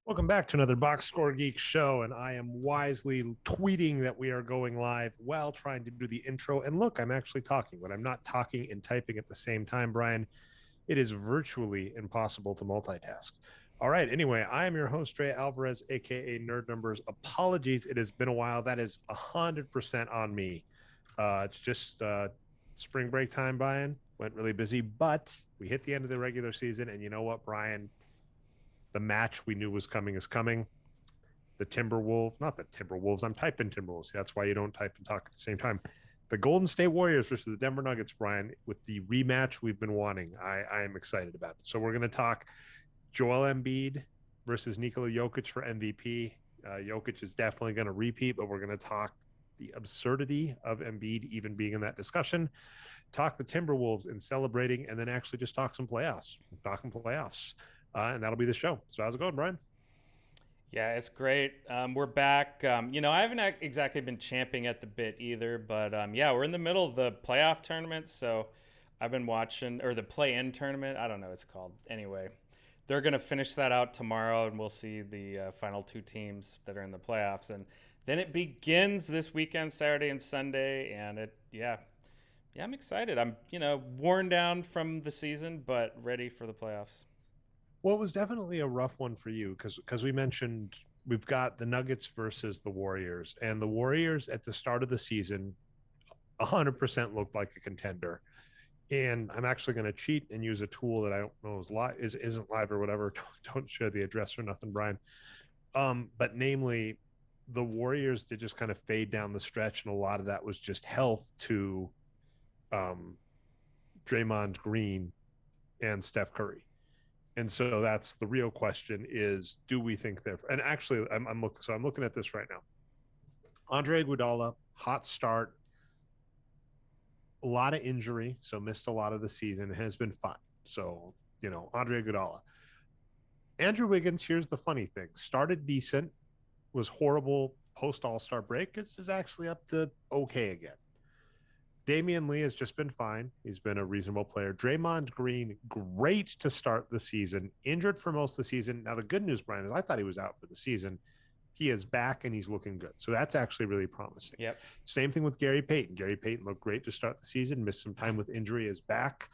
Welcome back to another Boxscore Geeks show, and I am wisely tweeting that we are going live while trying to do the intro. And look, I'm actually talking, but I'm not talking and typing at the same time, Brian. It is virtually impossible to multitask. All right. Anyway, I am your host, Ray Alvarez, aka Nerd Numbers. Apologies, it has been a while. That is 100% on me. It's just spring break time, Brian. Went really busy, but we hit the end of the regular season, and you know what, Brian? The match we knew was coming is coming. The Timberwolves, not the Timberwolves. I'm typing Timberwolves. That's why you don't type and talk at the same time. The Golden State Warriors versus the Denver Nuggets, Brian, with the rematch we've been wanting. I am excited about it. So we're going to talk Joel Embiid versus Nikola Jokic for MVP. Jokic is definitely going to repeat, but we're going to talk the absurdity of Embiid even being in that discussion. Talk the Timberwolves and celebrating, and then actually just talk some playoffs. Talking playoffs. And that'll be the show. So how's it going, Brian? Yeah, it's great. We're back. I haven't exactly been champing at the bit either, but yeah, we're in the middle of the playoff tournament. So I've been watching, or the play-in tournament. I don't know what it's called. Anyway, they're going to finish that out tomorrow, and we'll see the final two teams that are in the playoffs. And then it begins this weekend, Saturday and Sunday. And yeah, I'm excited. I'm, worn down from the season, but ready for the playoffs. Well, it was definitely a rough one for you because we mentioned we've got the Nuggets versus the Warriors, and the Warriors at the start of the season 100% looked like a contender. And I'm actually going to cheat and use a tool that I don't know is live, isn't live or whatever. Don't share the address or nothing, Brian. But namely, the Warriors did just kind of fade down the stretch, and a lot of that was just health to Draymond Green and Steph Curry. And so that's the real question is, do we think they're, and actually I'm looking at this right now. Andre Iguodala, hot start, a lot of injury, so missed a lot of the season, has been fine. So, Andre Iguodala. Andrew Wiggins, here's the funny thing. Started decent, was horrible post All-Star break. Is actually up to okay again. Damian Lee has just been fine. He's been a reasonable player. Draymond Green, great to start the season. Injured for most of the season. Now, the good news, Brian, is I thought he was out for the season. He is back, and he's looking good. So that's actually really promising. Yep. Same thing with Gary Payton. Gary Payton looked great to start the season, missed some time with injury, is back.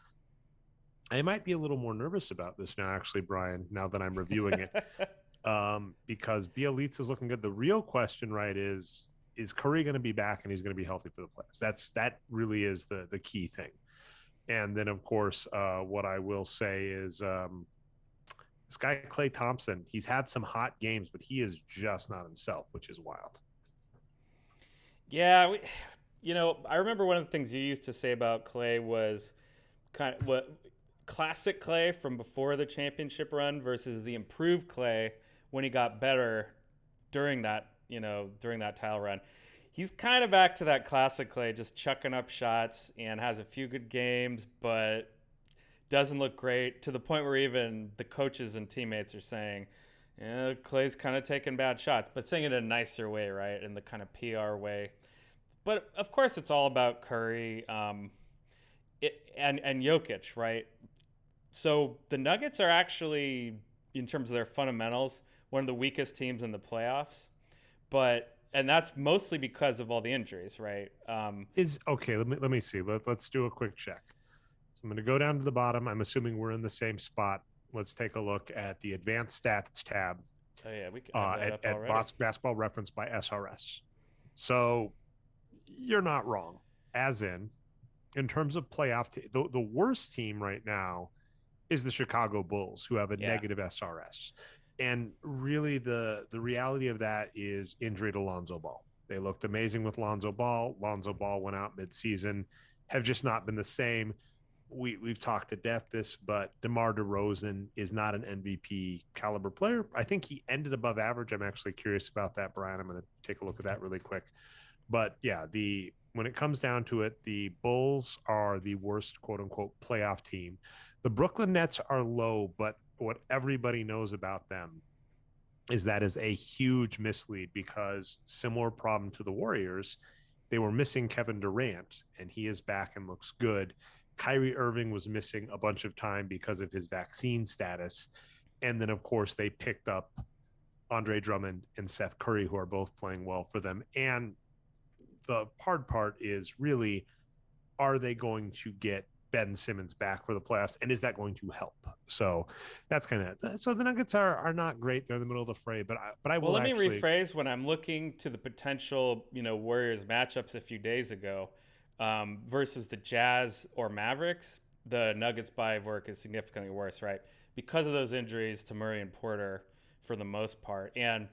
I might be a little more nervous about this now, actually, Brian, now that I'm reviewing it, because Bielitsa is looking good. The real question, right, is Curry going to be back and he's going to be healthy for the playoffs? That really is the key thing. And then, of course, what I will say is this guy, Klay Thompson, he's had some hot games, but he is just not himself, which is wild. Yeah, I remember one of the things you used to say about Klay was kind of what classic Klay from before the championship run versus the improved Klay when he got better during that title run. He's kind of back to that classic Klay, just chucking up shots and has a few good games, but doesn't look great to the point where even the coaches and teammates are saying, Klay's kind of taking bad shots, but saying it in a nicer way, right? In the kind of PR way. But of course, it's all about Curry and Jokic, right? So the Nuggets are actually, in terms of their fundamentals, one of the weakest teams in the playoffs. And that's mostly because of all the injuries, right? Is okay. Let me see. Let's do a quick check. So I'm going to go down to the bottom. I'm assuming we're in the same spot. Let's take a look at the advanced stats tab. Oh yeah, we can at Basketball Reference by SRS. So you're not wrong. As in terms of playoff, the worst team right now is the Chicago Bulls, who have a negative SRS. And really, the reality of that is injury to Lonzo Ball. They looked amazing with Lonzo Ball. Lonzo Ball went out midseason, have just not been the same. We've talked to death this, but DeMar DeRozan is not an MVP caliber player. I think he ended above average. I'm actually curious about that, Brian. I'm going to take a look at that really quick. But yeah, when it comes down to it, the Bulls are the worst quote unquote playoff team. The Brooklyn Nets are low, but what everybody knows about them is that is a huge mislead, because similar problem to the Warriors, They were missing Kevin Durant, and he is back and looks good. Kyrie Irving was missing a bunch of time because of his vaccine status. And then, of course, they picked up Andre Drummond and Seth Curry, who are both playing well for them. And the hard part is really, are they going to get Ben Simmons back for the playoffs, and is that going to help? So that's kind of, so the Nuggets are not great. They're in the middle of the fray, but I Well, will let me actually rephrase. When I'm looking to the potential, Warriors matchups a few days ago versus the Jazz or Mavericks, the Nuggets body of work is significantly worse, right? Because of those injuries to Murray and Porter for the most part. And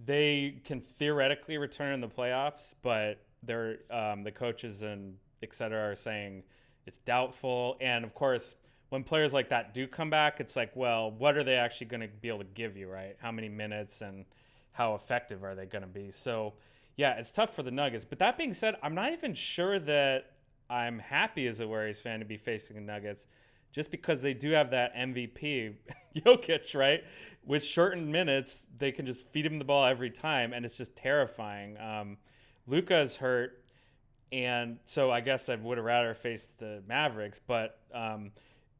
they can theoretically return in the playoffs, but they're the coaches and et cetera are saying it's doubtful. And of course, when players like that do come back, it's like, well, what are they actually going to be able to give you, right? How many minutes and how effective are they going to be? So, yeah, it's tough for the Nuggets. But that being said, I'm not even sure that I'm happy as a Warriors fan to be facing the Nuggets just because they do have that MVP, Jokic, right? With shortened minutes, they can just feed him the ball every time, and it's just terrifying. Luka is hurt. And so I guess I would have rather faced the Mavericks. But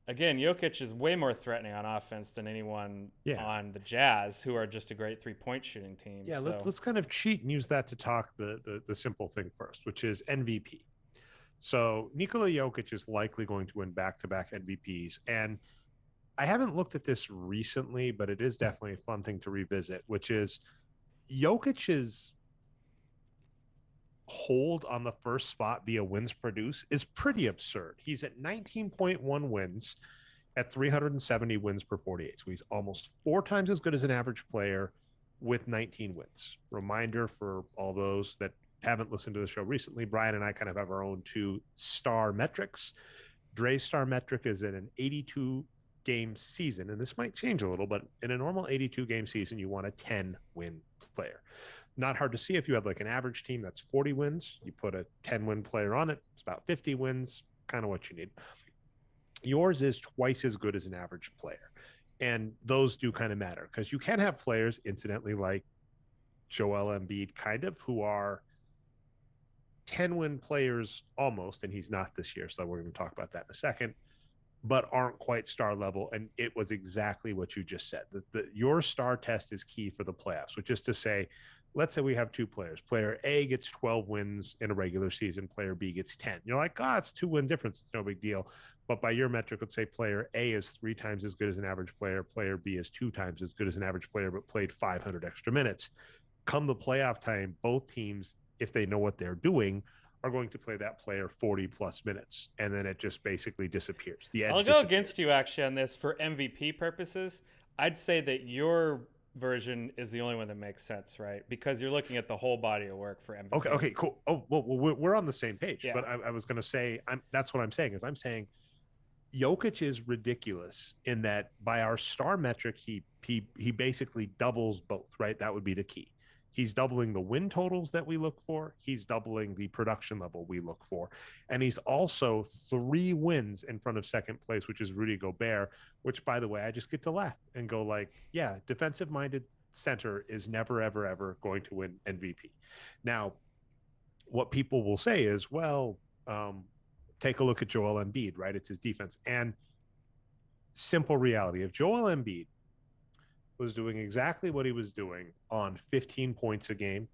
again, Jokic is way more threatening on offense than anyone on the Jazz, who are just a great three-point shooting team. Yeah, so. let's kind of cheat and use that to talk the simple thing first, which is MVP. So Nikola Jokic is likely going to win back-to-back MVPs. And I haven't looked at this recently, but it is definitely a fun thing to revisit, which is Jokic's hold on the first spot via wins produced is pretty absurd. He's at 19.1 wins at 370 wins per 48. So he's almost 4 times as good as an average player with 19 wins. Reminder for all those that haven't listened to the show recently, Brian and I kind of have our own 2 star metrics. Dre's star metric is in an 82 game season, and this might change a little, but in a normal 82 game season, you want a 10 win player. Not hard to see if you have like an average team that's 40 wins, you put a 10 win player on it, it's about 50 wins, kind of what you need. Yours is twice as good as an average player. And those do kind of matter because you can have players, incidentally, like Joel Embiid, kind of, who are 10 win players almost, and he's not this year. So we're going to talk about that in a second, but aren't quite star level. And it was exactly what you just said. Your star test is key for the playoffs, which is to say, let's say we have 2 players. Player A gets 12 wins in a regular season. Player B gets 10. You're like, it's 2 win difference. It's no big deal. But by your metric, let's say player A is 3 times as good as an average player. Player B is 2 times as good as an average player, but played 500 extra minutes. Come the playoff time, both teams, if they know what they're doing, are going to play that player 40 plus minutes. And then it just basically disappears. The edge I'll go disappears. against you actually on this for MVP purposes. I'd say that your version is the only one that makes sense, right? Because you're looking at the whole body of work for MVP. Okay, cool. Oh, well, we're on the same page. Yeah. But I was going to say, that's what I'm saying is I'm saying Jokic is ridiculous in that by our star metric, he basically doubles both, right? That would be the key. He's doubling the win totals that we look for. He's doubling the production level we look for. And he's also 3 wins in front of second place, which is Rudy Gobert, which, by the way, I just get to laugh and go like, yeah, defensive-minded center is never, ever, ever going to win MVP. Now, what people will say is, well, take a look at Joel Embiid, right? It's his defense. And simple reality, if Joel Embiid was doing exactly what he was doing on 15 points a game,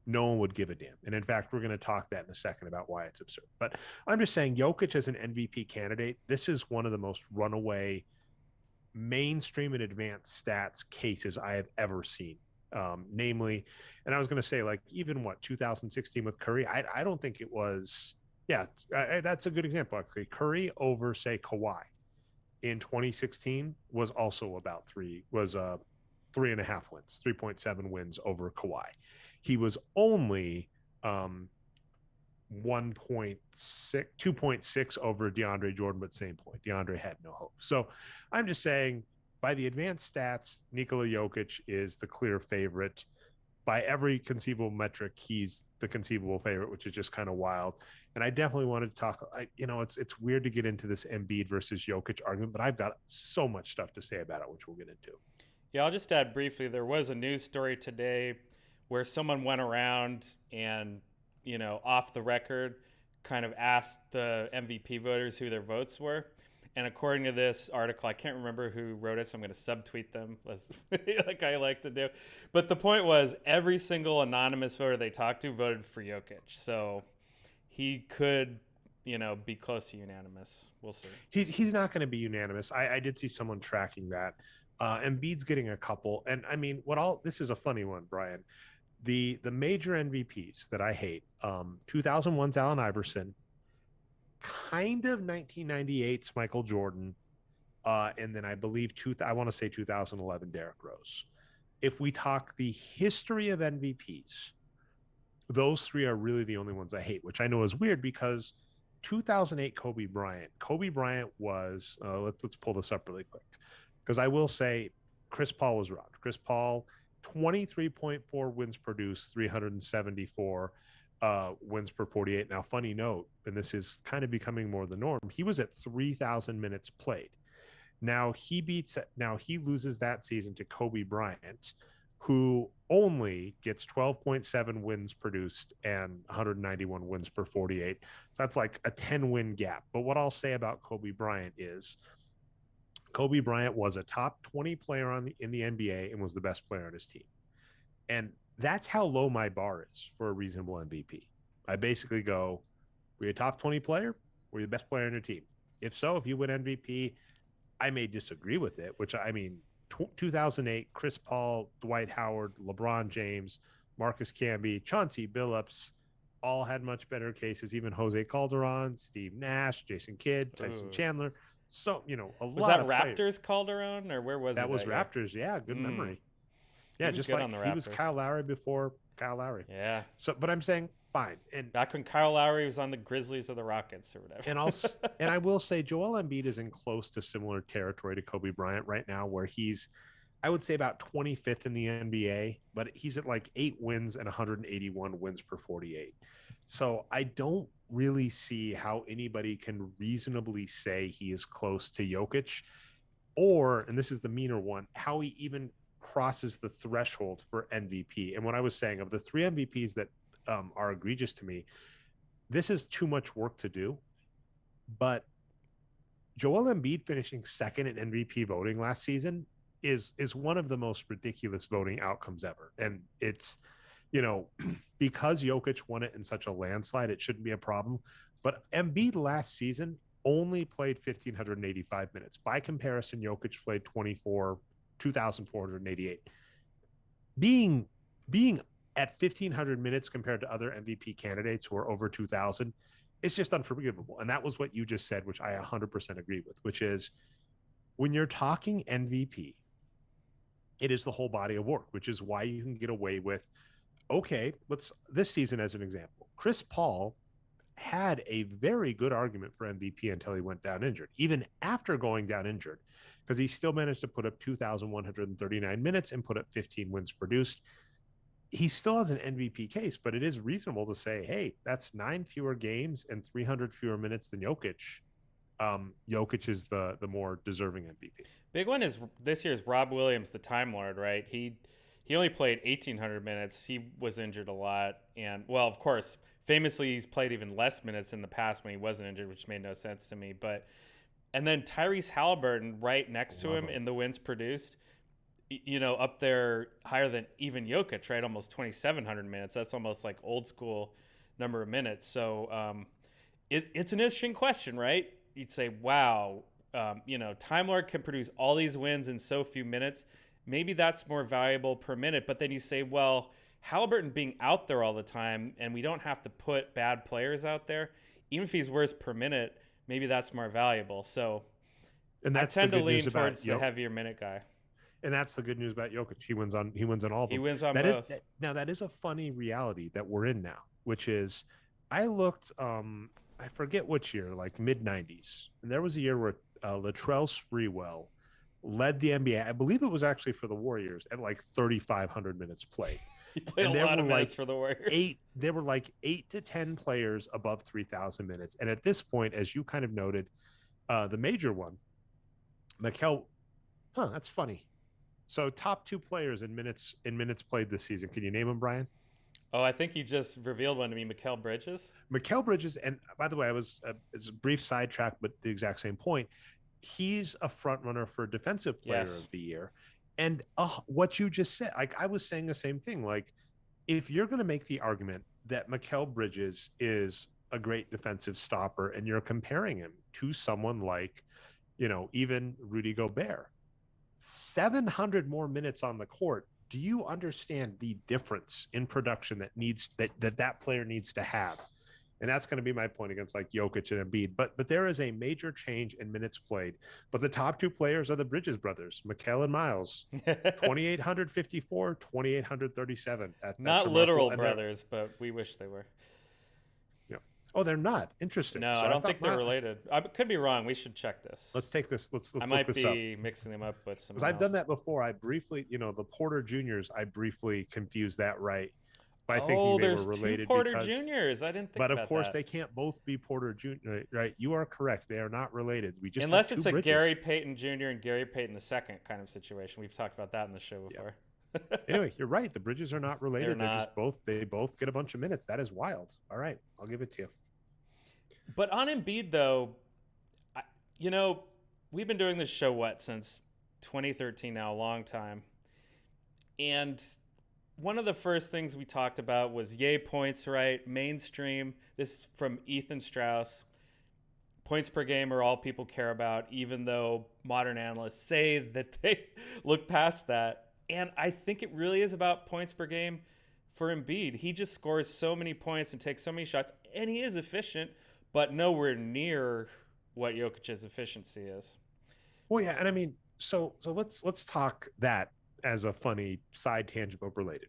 no one would give a damn. And in fact, we're going to talk that in a second about why it's absurd. But I'm just saying, Jokic as an MVP candidate, this is one of the most runaway mainstream and advanced stats cases I have ever seen. Namely, and I was going to say, like, even 2016 with Curry, I don't think it was, that's a good example, actually. Curry over, say, Kawhi in 2016 was also about 3.5 wins, 3.7 wins over Kawhi. He was only 2.6 over DeAndre Jordan, but same point. DeAndre had no hope. So I'm just saying, by the advanced stats, Nikola Jokic is the clear favorite. By every conceivable metric, he's the conceivable favorite, which is just kind of wild. And I definitely wanted to talk, it's weird to get into this Embiid versus Jokic argument, but I've got so much stuff to say about it, which we'll get into. Yeah, I'll just add briefly, there was a news story today where someone went around and off the record, kind of asked the MVP voters who their votes were. And according to this article, I can't remember who wrote it, so I'm going to subtweet them, like I like to do. But the point was, every single anonymous voter they talked to voted for Jokic. So he could, be close to unanimous. We'll see. He's not going to be unanimous. I did see someone tracking that. Embiid's getting a couple. And I mean, this is a funny one, Brian. The major MVPs that I hate, 2001's Allen Iverson, kind of 1998's Michael Jordan, and then I believe I want to say 2011 Derrick Rose. If we talk the history of MVPs, those three are really the only ones I hate, which I know is weird because 2008 Kobe Bryant was let's pull this up really quick, because I will say Chris Paul was robbed. Chris Paul, 23.4 wins produced, 374 wins per 48. Now, funny note, and this is kind of becoming more the norm, he was at 3,000 minutes played. Now he loses that season to Kobe Bryant, who only gets 12.7 wins produced and 191 wins per 48. So that's like a 10-win gap. But what I'll say about Kobe Bryant is Kobe Bryant was a top 20 player in the NBA and was the best player on his team. And that's how low my bar is for a reasonable MVP. I basically go, were you a top 20 player? Were you the best player on your team? If so, if you win MVP, I may disagree with it, which I mean, 2008, Chris Paul, Dwight Howard, LeBron James, Marcus Camby, Chauncey Billups, all had much better cases. Even Jose Calderon, Steve Nash, Jason Kidd, Tyson Chandler. So, a lot. Was that Raptors Calderon, or where was it? That was Raptors. Yeah, good memory. Yeah, just like he was Kyle Lowry before Kyle Lowry. Yeah. So, but I'm saying fine. And back when Kyle Lowry was on the Grizzlies or the Rockets or whatever. And I will say Joel Embiid is in close to similar territory to Kobe Bryant right now, where he's, I would say, about 25th in the NBA, but he's at like 8 wins and 181 wins per 48. So I don't really see how anybody can reasonably say he is close to Jokic, or, and this is the meaner one, how he even crosses the threshold for MVP. And what I was saying, of the 3 MVPs that are egregious to me, this is too much work to do. But Joel Embiid finishing second in MVP voting last season is one of the most ridiculous voting outcomes ever. And it's, because Jokic won it in such a landslide, it shouldn't be a problem. But Embiid last season only played 1,585 minutes. By comparison, Jokic played 2,488. Being at 1,500 minutes compared to other MVP candidates who are over 2,000, it's just unforgivable. And that was what you just said, which I 100% agree with, which is when you're talking MVP, it is the whole body of work, which is why you can get away with, okay, this season as an example, Chris Paul had a very good argument for MVP until he went down injured, even after going down injured, because he still managed to put up 2,139 minutes and put up 15 wins produced. He still has an MVP case, but it is reasonable to say, hey, that's 9 fewer games and 300 fewer minutes than Jokic. Jokic is the more deserving MVP. Big one is this year's Rob Williams, the Time Lord, right? He only played 1,800 minutes. He was injured a lot. And, well, of course, famously, he's played even less minutes in the past when he wasn't injured, which made no sense to me. And then Tyrese Halliburton right next to him in the wins produced, up there higher than even Jokic, right? Almost 2,700 minutes. That's almost like old school number of minutes. So it's an interesting question, right? You'd say, wow, Time Lord can produce all these wins in so few minutes. Maybe that's more valuable per minute. But then you say, well, Halliburton being out there all the time, and we don't have to put bad players out there, even if he's worse per minute, maybe that's more valuable. So and that's I tend to lean towards the heavier minute guy. And that's the good news about Jokic. He wins on all of them. He wins on both. Now that is a funny reality that we're in now, which is I looked, I forget which year, like mid-90s. And there was a year where Latrell Sprewell led the NBA. I believe it was actually for the Warriors at like 3,500 minutes played. He played a lot of minutes for the Warriors. There were like 8 to 10 players above 3,000 minutes. And at this point, as you kind of noted, the major one, Mikal, that's funny. So top 2 players in minutes played this season. Can you name them, Brian? Oh, I think you just revealed one to me, Mikal Bridges. Mikal Bridges, and by the way, it's a brief sidetrack, but the exact same point. He's a front runner for Defensive Player Yes. of the Year, and what you just said, like I was saying the same thing. Like, if you're going to make the argument that Mikal Bridges is a great defensive stopper, and you're comparing him to someone like, even Rudy Gobert, 700 more minutes on the court. Do you understand the difference in production that player needs to have? And that's going to be my point against like Jokic and Embiid. But there is a major change in minutes played. But the top two players are the Bridges brothers, Mikal and Miles. 2,854, 2,837. That's Not remarkable. literal brothers, but we wish they were. Yeah. Oh, they're not. Interesting. No, So I don't think they're related. I could be wrong. We should check this. Let's take this. Let's I look might this up. be mixing them up with some. Because I've done that before. I briefly, the Porter Juniors, I briefly confused that right by thinking they were related. Two Porter Juniors. I didn't think but about of course, that. they can't both be Porter Junior, right? You are correct. They are not related. We just unless it's a Bridges. Gary Payton Jr. and Gary Payton II kind of situation. We've talked about that in the show before. Yeah. Anyway, you're right. The Bridges are not related. They're just they both get a bunch of minutes. That is wild. All right, I'll give it to you. But on Embiid, though, we've been doing this show since 2013 now, a long time. And one of the first things we talked about was yay points, right? Mainstream. This is from Ethan Strauss. Points per game are all people care about, even though modern analysts say that they look past that. And I think it really is about points per game for Embiid. He just scores so many points and takes so many shots, and he is efficient, but nowhere near what Jokic's efficiency is. Well, yeah, and I mean, so let's talk that as a funny side tangent but related.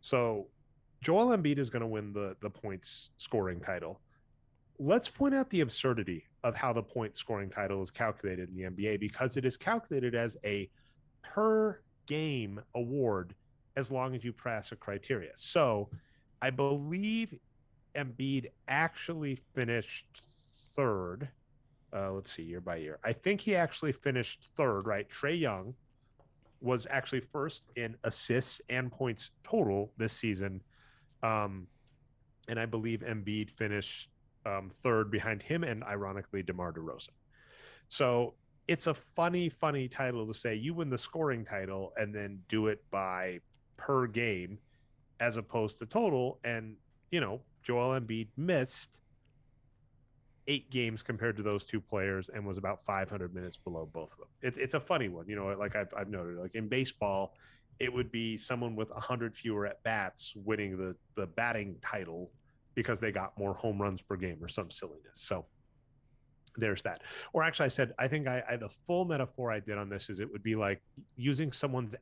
So Joel Embiid is going to win the points scoring title. Let's point out the absurdity of how the point scoring title is calculated in the NBA, because it is calculated as a per game award as long as you pass a criteria. So I believe Embiid actually finished third. Let's see, year by year. I think he actually finished third, right? Trae Young was actually first in assists and points total this season. And I believe Embiid finished third behind him and, ironically, DeMar DeRozan. So it's a funny title to say you win the scoring title and then do it by per game as opposed to total. And, Joel Embiid missed 8 games compared to those two players and was about 500 minutes below both of them. It's a funny one, like I've noted, like in baseball, it would be someone with 100 fewer at bats winning the batting title because they got more home runs per game or some silliness. So there's that. Or actually, I think the full metaphor I did on this is it would be like using someone's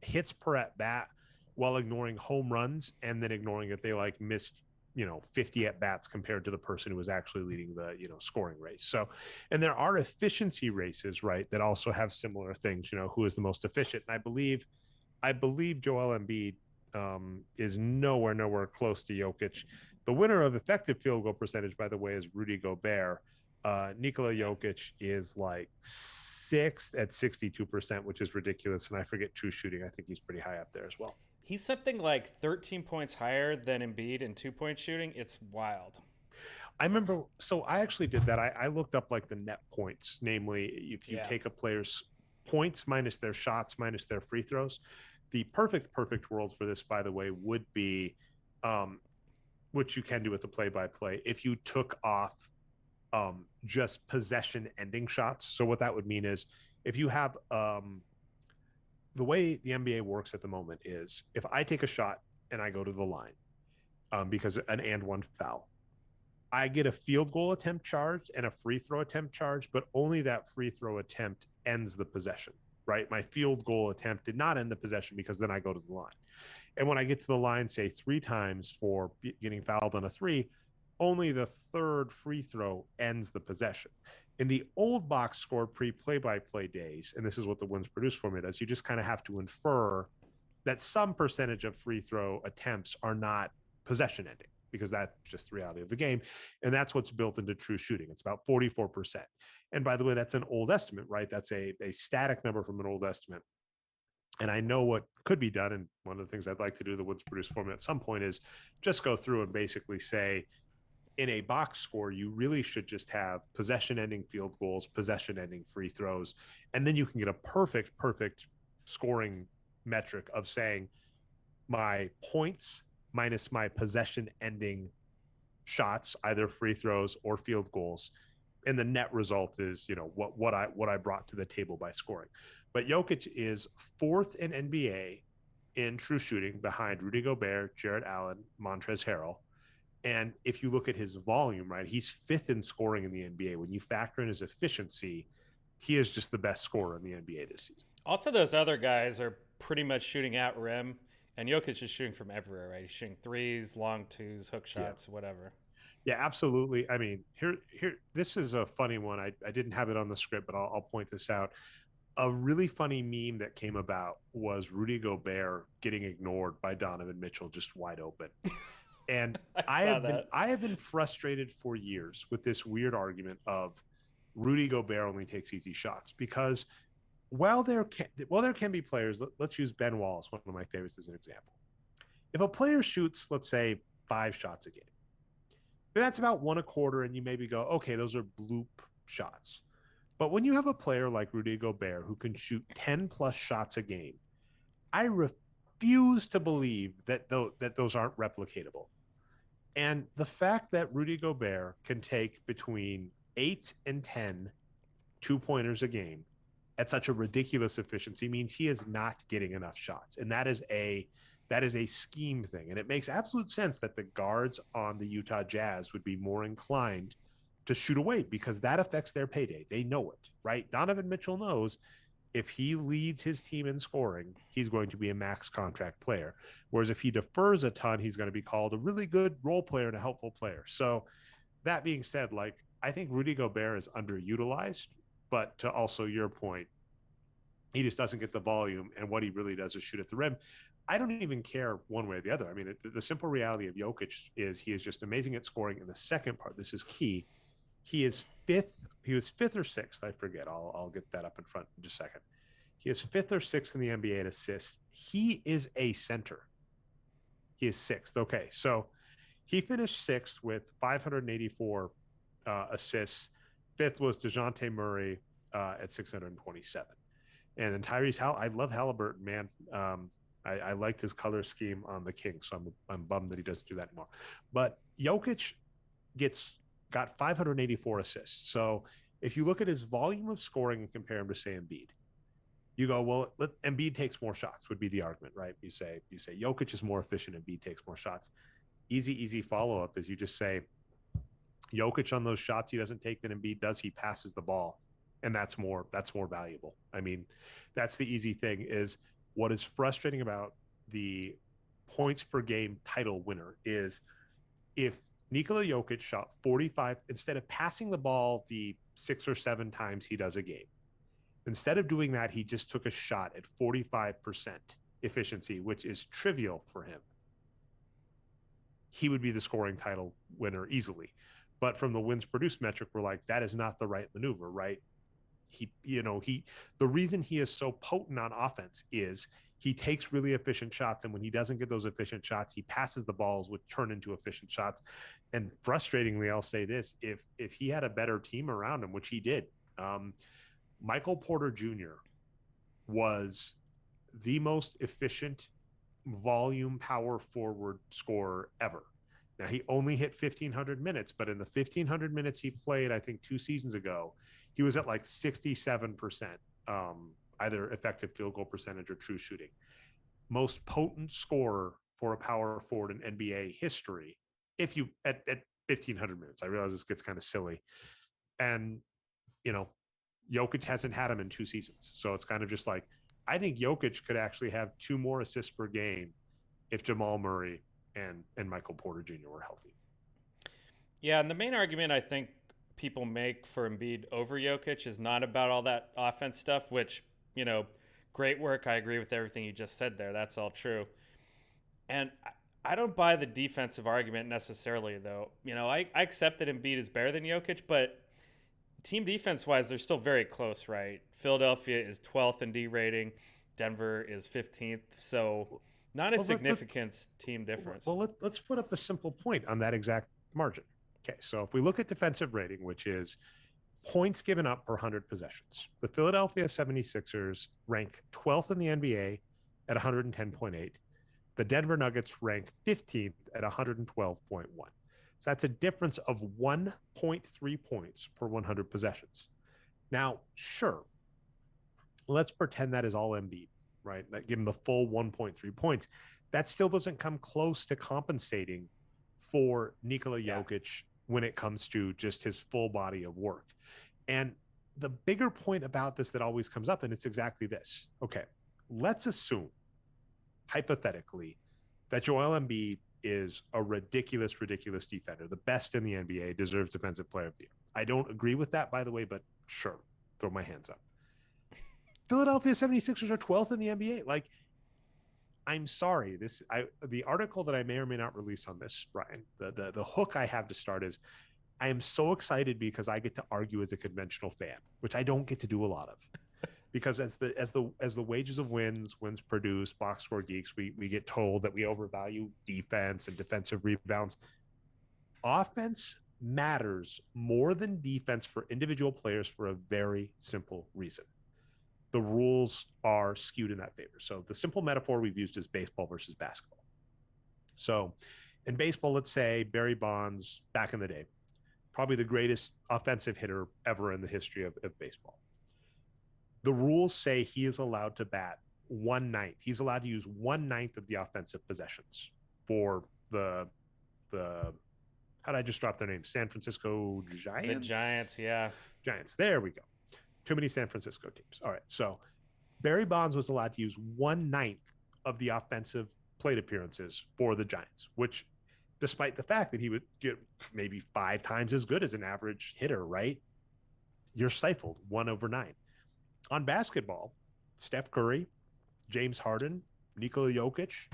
hits per at bat while ignoring home runs and then ignoring that they like missed 50 at bats compared to the person who was actually leading the scoring race. So, and there are efficiency races, right, that also have similar things. Who is the most efficient? And I believe Joel Embiid is nowhere close to Jokic. The winner of effective field goal percentage, by the way, is Rudy Gobert. Nikola Jokic is like 6th at 62%, which is ridiculous. And I forget true shooting. I think he's pretty high up there as well. He's something like 13 points higher than Embiid in 2-point shooting. It's wild. I remember, so I actually did that. I looked up like the net points, namely if you take a player's points minus their shots minus their free throws. The perfect world for this, by the way, would be, which you can do with the play-by-play, if you took off just possession ending shots. So what that would mean is if you have the way the NBA works at the moment is if I take a shot and I go to the line because an and one foul, I get a field goal attempt charge and a free throw attempt charge, but only that free throw attempt ends the possession, right? My field goal attempt did not end the possession because then I go to the line. And when I get to the line, say 3 times for getting fouled on a 3, only the third free throw ends the possession. In the old box score play-by-play days, and this is what the wins produce formula does, you just kind of have to infer that some percentage of free throw attempts are not possession ending, because that's just the reality of the game. And that's what's built into true shooting. It's about 44%. And by the way, that's an old estimate, right? That's a static number from an old estimate. And I know what could be done. And one of the things I'd like to do the wins produce format at some point is just go through and basically say, in a box score, you really should just have possession ending field goals, possession ending free throws, and then you can get a perfect scoring metric of saying my points minus my possession ending shots, either free throws or field goals. And the net result is, what I brought to the table by scoring. But Jokic is fourth in NBA in true shooting behind Rudy Gobert, Jarrett Allen, Montrezl Harrell. And if you look at his volume, right, he's fifth in scoring in the NBA. When you factor in his efficiency, he is just the best scorer in the NBA this season. Also, those other guys are pretty much shooting at rim, and Jokic is shooting from everywhere, right? He's shooting threes, long twos, hook shots, whatever. Yeah, absolutely. I mean, this is a funny one. I didn't have it on the script, but I'll point this out. A really funny meme that came about was Rudy Gobert getting ignored by Donovan Mitchell just wide open. And I have been frustrated for years with this weird argument of Rudy Gobert only takes easy shots, because while there can be players, let's use Ben Wallace, one of my favorites, as an example. If a player shoots, let's say, 5 shots a game, that's about 1 a quarter, and you maybe go, okay, those are bloop shots. But when you have a player like Rudy Gobert who can shoot 10 plus shots a game, I refuse to believe that those aren't replicatable. And the fact that Rudy Gobert can take between 8 and 10 2-pointers a game at such a ridiculous efficiency means he is not getting enough shots. And that is a scheme thing. And it makes absolute sense that the guards on the Utah Jazz would be more inclined to shoot away, because that affects their payday. They know it, right? Donovan Mitchell knows if he leads his team in scoring, he's going to be a max contract player. Whereas if he defers a ton, he's going to be called a really good role player and a helpful player. So that being said, like, I think Rudy Gobert is underutilized, but to also your point, he just doesn't get the volume, and what he really does is shoot at the rim. I don't even care one way or the other. I mean, the simple reality of Jokic is he is just amazing at scoring. And the second part, this is key, he is fifth. He was fifth or sixth. I forget. I'll get that up in front in just a second. He is fifth or sixth in the NBA in assists. He is a center. He is sixth. Okay, so he finished sixth with 584 assists. Fifth was DeJounte Murray at 627. And then I love Halliburton, man. I liked his color scheme on the Kings, so I'm bummed that he doesn't do that anymore. But Jokic got 584 assists. So if you look at his volume of scoring and compare him to, say, Embiid, you go, well, Embiid takes more shots, would be the argument, right? You say Jokic is more efficient, Embiid takes more shots. Easy follow-up is you just say Jokic, on those shots he doesn't take that Embiid does, he passes the ball, and that's more valuable. I mean, that's the easy thing. Is what is frustrating about the points per game title winner is if Nikola Jokic shot 45, instead of passing the ball the 6 or 7 times he does a game, instead of doing that, he just took a shot at 45% efficiency, which is trivial for him, he would be the scoring title winner easily. But from the wins produced metric, we're like, that is not the right maneuver, right? The reason he is so potent on offense is he takes really efficient shots, and when he doesn't get those efficient shots, he passes the balls, which turn into efficient shots. And frustratingly, I'll say this: if he had a better team around him, which he did, Michael Porter Jr. was the most efficient volume power forward scorer ever. Now, he only hit 1,500 minutes, but in the 1,500 minutes he played, I think 2 seasons ago, he was at like 67%, either effective field goal percentage or true shooting. Most potent scorer for a power forward in NBA history, if you at 1,500 minutes. I realize this gets kind of silly. And, Jokic hasn't had him in 2 seasons. So it's kind of just like, I think Jokic could actually have 2 more assists per game if Jamal Murray and Michael Porter Jr. were healthy. Yeah, and the main argument I think people make for Embiid over Jokic is not about all that offense stuff, which, great work. I agree with everything you just said there. That's all true. And I don't buy the defensive argument necessarily, though. I accept that Embiid is better than Jokic, but team defense-wise, they're still very close, right? Philadelphia is 12th in D rating. Denver is 15th. So not a significant team difference. Well, let's put up a simple point on that exact margin. Okay, so if we look at defensive rating, which is points given up per 100 possessions, the Philadelphia 76ers rank 12th in the NBA at 110.8. The Denver Nuggets rank 15th at 112.1. So that's a difference of 1.3 points per 100 possessions. Now, sure, let's pretend that is all Embiid, right? That give him the full 1.3 points. That still doesn't come close to compensating for Nikola Jokic when it comes to just his full body of work. And the bigger point about this that always comes up, and it's exactly this. Okay, let's assume, hypothetically, that Joel Embiid is a ridiculous defender, the best in the NBA, deserves Defensive Player of the Year. I don't agree with that, by the way, but sure, throw my hands up. Philadelphia 76ers are 12th in the NBA. Like, I'm sorry. The article that I may or may not release on this, Brian, the hook I have to start is I am so excited because I get to argue as a conventional fan, which I don't get to do a lot of. Because as the wages of wins produced, Boxscore Geeks, we get told that we overvalue defense and defensive rebounds. Offense matters more than defense for individual players for a very simple reason. The rules are skewed in that favor. So the simple metaphor we've used is baseball versus basketball. So in baseball, let's say Barry Bonds, back in the day, probably the greatest offensive hitter ever in the history of baseball. The rules say he is allowed to bat 1/9. He's allowed to use 1/9 of the offensive possessions for the how did I just drop their name? San Francisco Giants? The Giants, yeah. Giants. There we go. Too many San Francisco teams. All right. So Barry Bonds was allowed to use 1/9 of the offensive plate appearances for the Giants, which despite the fact that he would get maybe 5 times as good as an average hitter, right? You're stifled 1/9. On basketball, Steph Curry, James Harden, Nikola Jokic,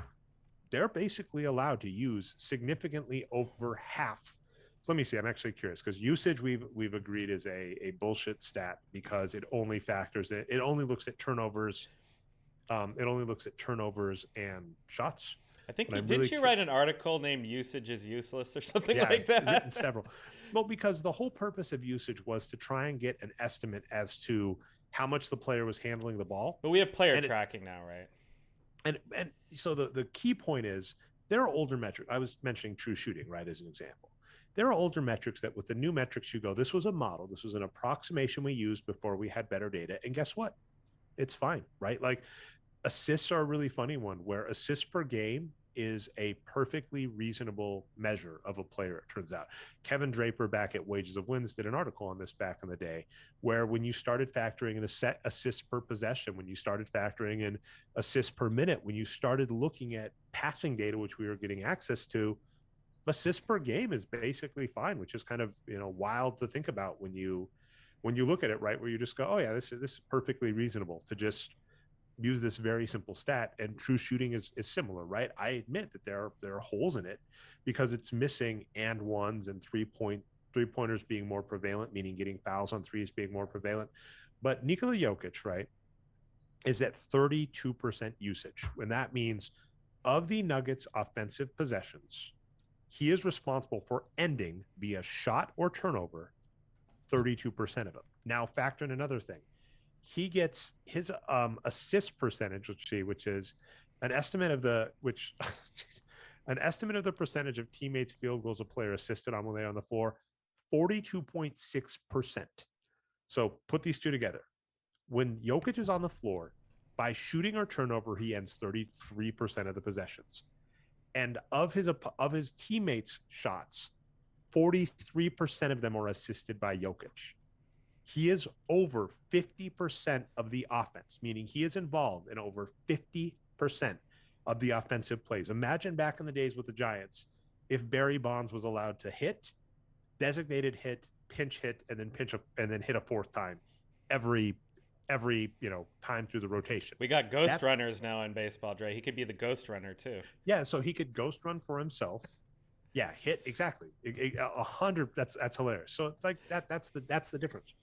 they're basically allowed to use significantly over half. So let me see. I'm actually curious because usage we've agreed is a bullshit stat because it only factors in. It only looks at turnovers. It only looks at turnovers and shots. I think didn't you write an article named "Usage is Useless" or something like that? I've written several. Well, because the whole purpose of usage was to try and get an estimate as to how much the player was handling the ball. But we have player tracking now, right? And so the key point is there are older metrics. I was mentioning true shooting, right, as an example. There are older metrics that with the new metrics you go, this was a model. This was an approximation we used before we had better data. And guess what? It's fine, right? Like assists are a really funny one where assists per game is a perfectly reasonable measure of a player, it turns out. Kevin Draper back at Wages of Wins did an article on this back in the day where when you started factoring in assists per possession, when you started factoring in assists per minute, when you started looking at passing data, which we were getting access to, assists per game is basically fine, which is kind of, wild to think about when you look at it, right? Where you just go, oh yeah, this is perfectly reasonable to just use this very simple stat. And true shooting is similar, right? I admit that there are holes in it because it's missing and ones and three-pointers being more prevalent, meaning getting fouls on threes being more prevalent. But Nikola Jokic, right, is at 32% usage. And that means of the Nuggets offensive possessions, he is responsible for ending via shot or turnover 32% of them. Now factor in another thing. He gets his assist percentage, which is an estimate of the percentage of teammates' field goals a player assisted on when they're on the floor, 42.6%. So put these two together. When Jokic is on the floor, by shooting or turnover, he ends 33% of the possessions. And of his teammates' shots, 43% of them are assisted by Jokic. He is over 50% of the offense, meaning he is involved in over 50% of the offensive plays. Imagine back in the days with the Giants, if Barry Bonds was allowed to hit, designated hit, pinch hit, and then hit a fourth time every time through the rotation. We got ghost runners now in baseball, Dre. He could be the ghost runner too. Yeah, so he could ghost run for himself. Yeah, hit exactly 100. That's hilarious. So it's like that's the difference.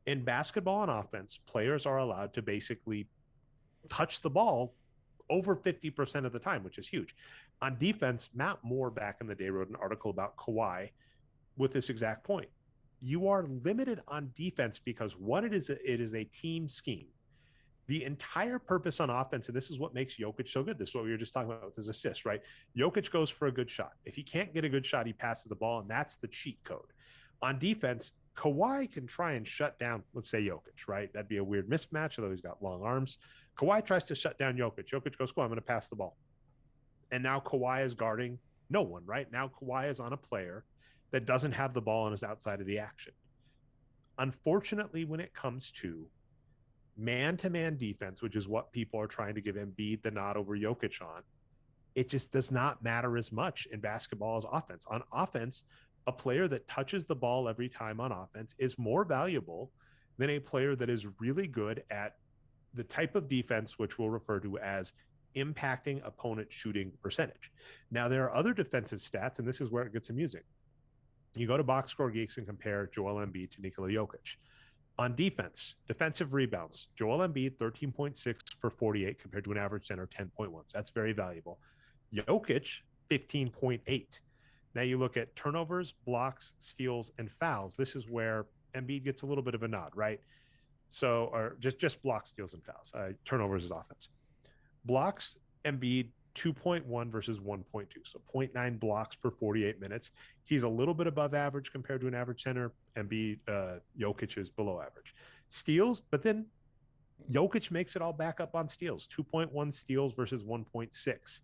In basketball and offense, players are allowed to basically touch the ball over 50% of the time, which is huge. On defense, Matt Moore back in the day wrote an article about Kawhi with this exact point. You are limited on defense because one, it is a team scheme. The entire purpose on offense, and this is what makes Jokic so good. This is what we were just talking about with his assists, right? Jokic goes for a good shot. If he can't get a good shot, he passes the ball, and that's the cheat code. On defense, Kawhi can try and shut down, let's say, Jokic, right? That'd be a weird mismatch, although he's got long arms. Kawhi tries to shut down Jokic. Jokic goes, cool, I'm going to pass the ball. And now Kawhi is guarding no one, right? Now Kawhi is on a player that doesn't have the ball and is outside of the action. Unfortunately, when it comes to man-to-man defense, which is what people are trying to give Embiid the nod over Jokic on, it just does not matter as much in basketball as offense. On offense, a player that touches the ball every time on offense is more valuable than a player that is really good at the type of defense, which we'll refer to as impacting opponent shooting percentage. Now, there are other defensive stats, and this is where it gets amusing. You go to Boxscore Geeks and compare Joel Embiid to Nikola Jokic. On defense, defensive rebounds, Joel Embiid 13.6 per 48 compared to an average center 10.1. So that's very valuable. Jokic 15.8. Now you look at turnovers, blocks, steals, and fouls. This is where Embiid gets a little bit of a nod, right? So, or just blocks, steals, and fouls. Turnovers is offense. Blocks, Embiid 2.1 versus 1.2. So 0.9 blocks per 48 minutes. He's a little bit above average compared to an average center. Embiid, Jokic is below average. Steals, but then Jokic makes it all back up on steals. 2.1 steals versus 1.6.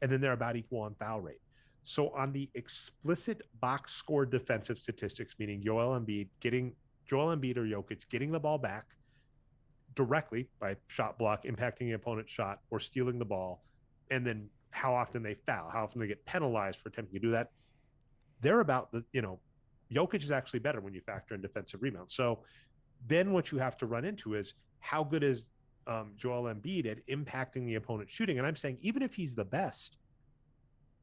And then they're about equal on foul rate. So on the explicit box score defensive statistics, meaning Joel Embiid or Jokic getting the ball back directly by shot block, impacting the opponent's shot, or stealing the ball, and then how often they foul, how often they get penalized for attempting to do that. They're about Jokic is actually better when you factor in defensive rebounds. So then what you have to run into is how good is Joel Embiid at impacting the opponent's shooting? And I'm saying even if he's the best,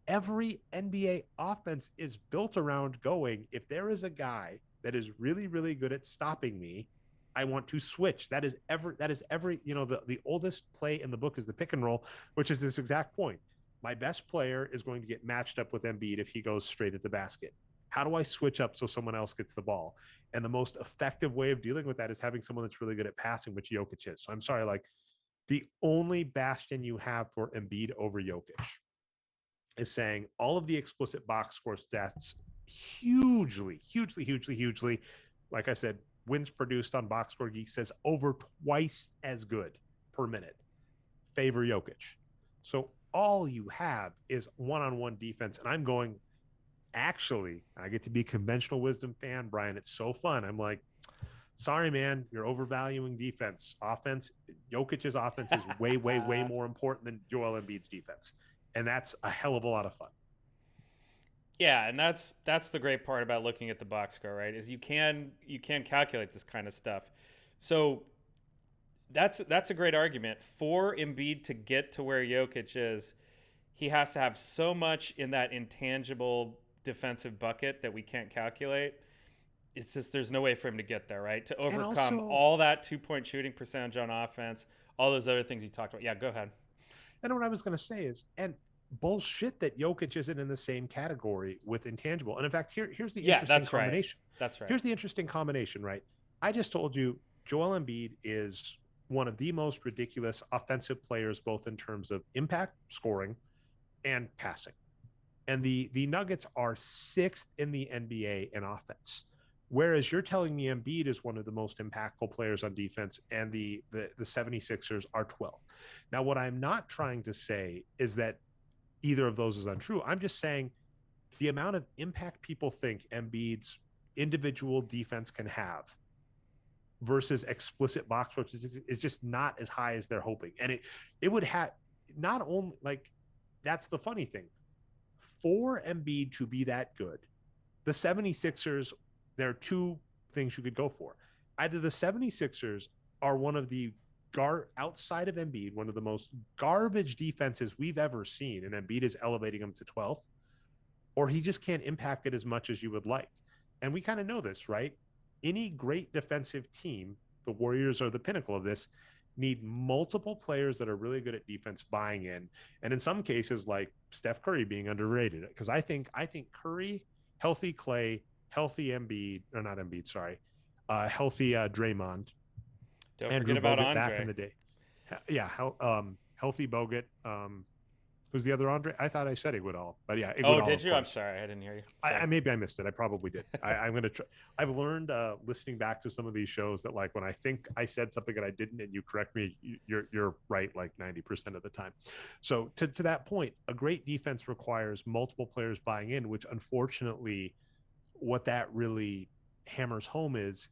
every NBA offense is built around going, if there is a guy that is really, really good at stopping me, I want to switch. That is every, the oldest play in the book is the pick and roll, which is this exact point. My best player is going to get matched up with Embiid if he goes straight at the basket. How do I switch up so someone else gets the ball? And the most effective way of dealing with that is having someone that's really good at passing, which Jokic is. So I'm sorry, like the only bastion you have for Embiid over Jokic is saying all of the explicit box score stats hugely, like I said, wins produced on Box Score Geek says over twice as good per minute favor Jokic. So all you have is one-on-one defense. And I'm going, actually, I get to be a conventional wisdom fan, Brian. It's so fun. I'm like, sorry, man, you're overvaluing defense. Offense, Jokic's offense is way more important than Joel Embiid's defense. And that's a hell of a lot of fun. Yeah, and that's the great part about looking at the box score, right? Is you can calculate this kind of stuff. So that's a great argument for Embiid to get to where Jokic is. He has to have so much in that intangible defensive bucket that we can't calculate. It's just there's no way for him to get there, right? To overcome all that 2-point shooting percentage on offense, all those other things you talked about. Yeah, go ahead. And what I was going to say is, and bullshit that Jokic isn't in the same category with intangible. And in fact, here's the interesting combination. Right. That's right. Here's the interesting combination, right? I just told you Joel Embiid is one of the most ridiculous offensive players, both in terms of impact, scoring, and passing. And the Nuggets are 6th in the NBA in offense. Whereas you're telling me Embiid is one of the most impactful players on defense, and the 76ers are 12th. Now, what I'm not trying to say is that either of those is untrue. I'm just saying the amount of impact people think Embiid's individual defense can have versus explicit box score is just not as high as they're hoping. And it would have not only, like, that's the funny thing. For Embiid to be that good, the 76ers, there are two things you could go for. Either the 76ers are one of the outside of Embiid, one of the most garbage defenses we've ever seen, and Embiid is elevating him to 12th, or he just can't impact it as much as you would like. And we kind of know this, right? Any great defensive team, the Warriors are the pinnacle of this, need multiple players that are really good at defense buying in. And in some cases, like Steph Curry being underrated, because I think Curry, healthy Clay, healthy Embiid, or not Embiid, sorry, healthy Draymond, Don't Andrew forget about Bogut back Andre. in the day. Yeah, healthy Bogut. Who's the other Andre? I thought I said Iguodala, but yeah, Iguodala. Oh, did you? I'm course. sorry, I didn't hear you. I maybe I missed it. I probably did. I'm gonna try. I've learned listening back to some of these shows that like when I think I said something and I didn't, and you correct me, you're right like 90% of the time. So to that point, a great defense requires multiple players buying in, which unfortunately, what that really hammers home is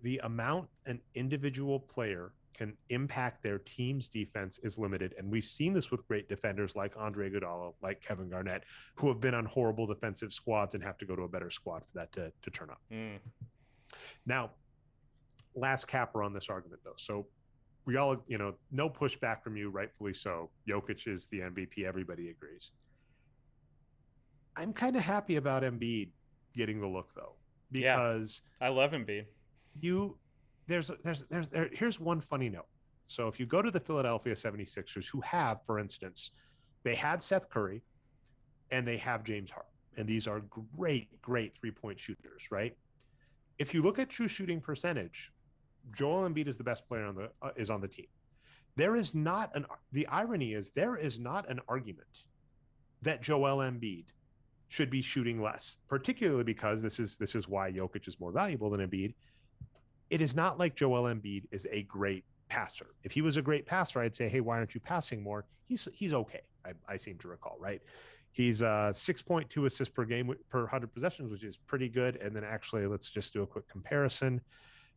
the amount an individual player can impact their team's defense is limited. And we've seen this with great defenders like Andre Iguodala, like Kevin Garnett, who have been on horrible defensive squads and have to go to a better squad for that to turn up. Now, last capper on this argument, though. So we all, no pushback from you, rightfully so. Jokic is the MVP. Everybody agrees. I'm kind of happy about Embiid getting the look, though, because I love Embiid. Here's one funny note. So if you go to the Philadelphia 76ers, who have, for instance, they had Seth Curry and they have James Harden, and these are great 3-point shooters, right? If you look at true shooting percentage, Joel Embiid is the best player on the team. The irony is there is not an argument that Joel Embiid should be shooting less, particularly because this is why Jokic is more valuable than Embiid. It is not like Joel Embiid is a great passer. If he was a great passer, I'd say, hey, why aren't you passing more? He's okay. I seem to recall, right? He's 6.2 assists per game per 100 possessions, which is pretty good. And then actually, let's just do a quick comparison.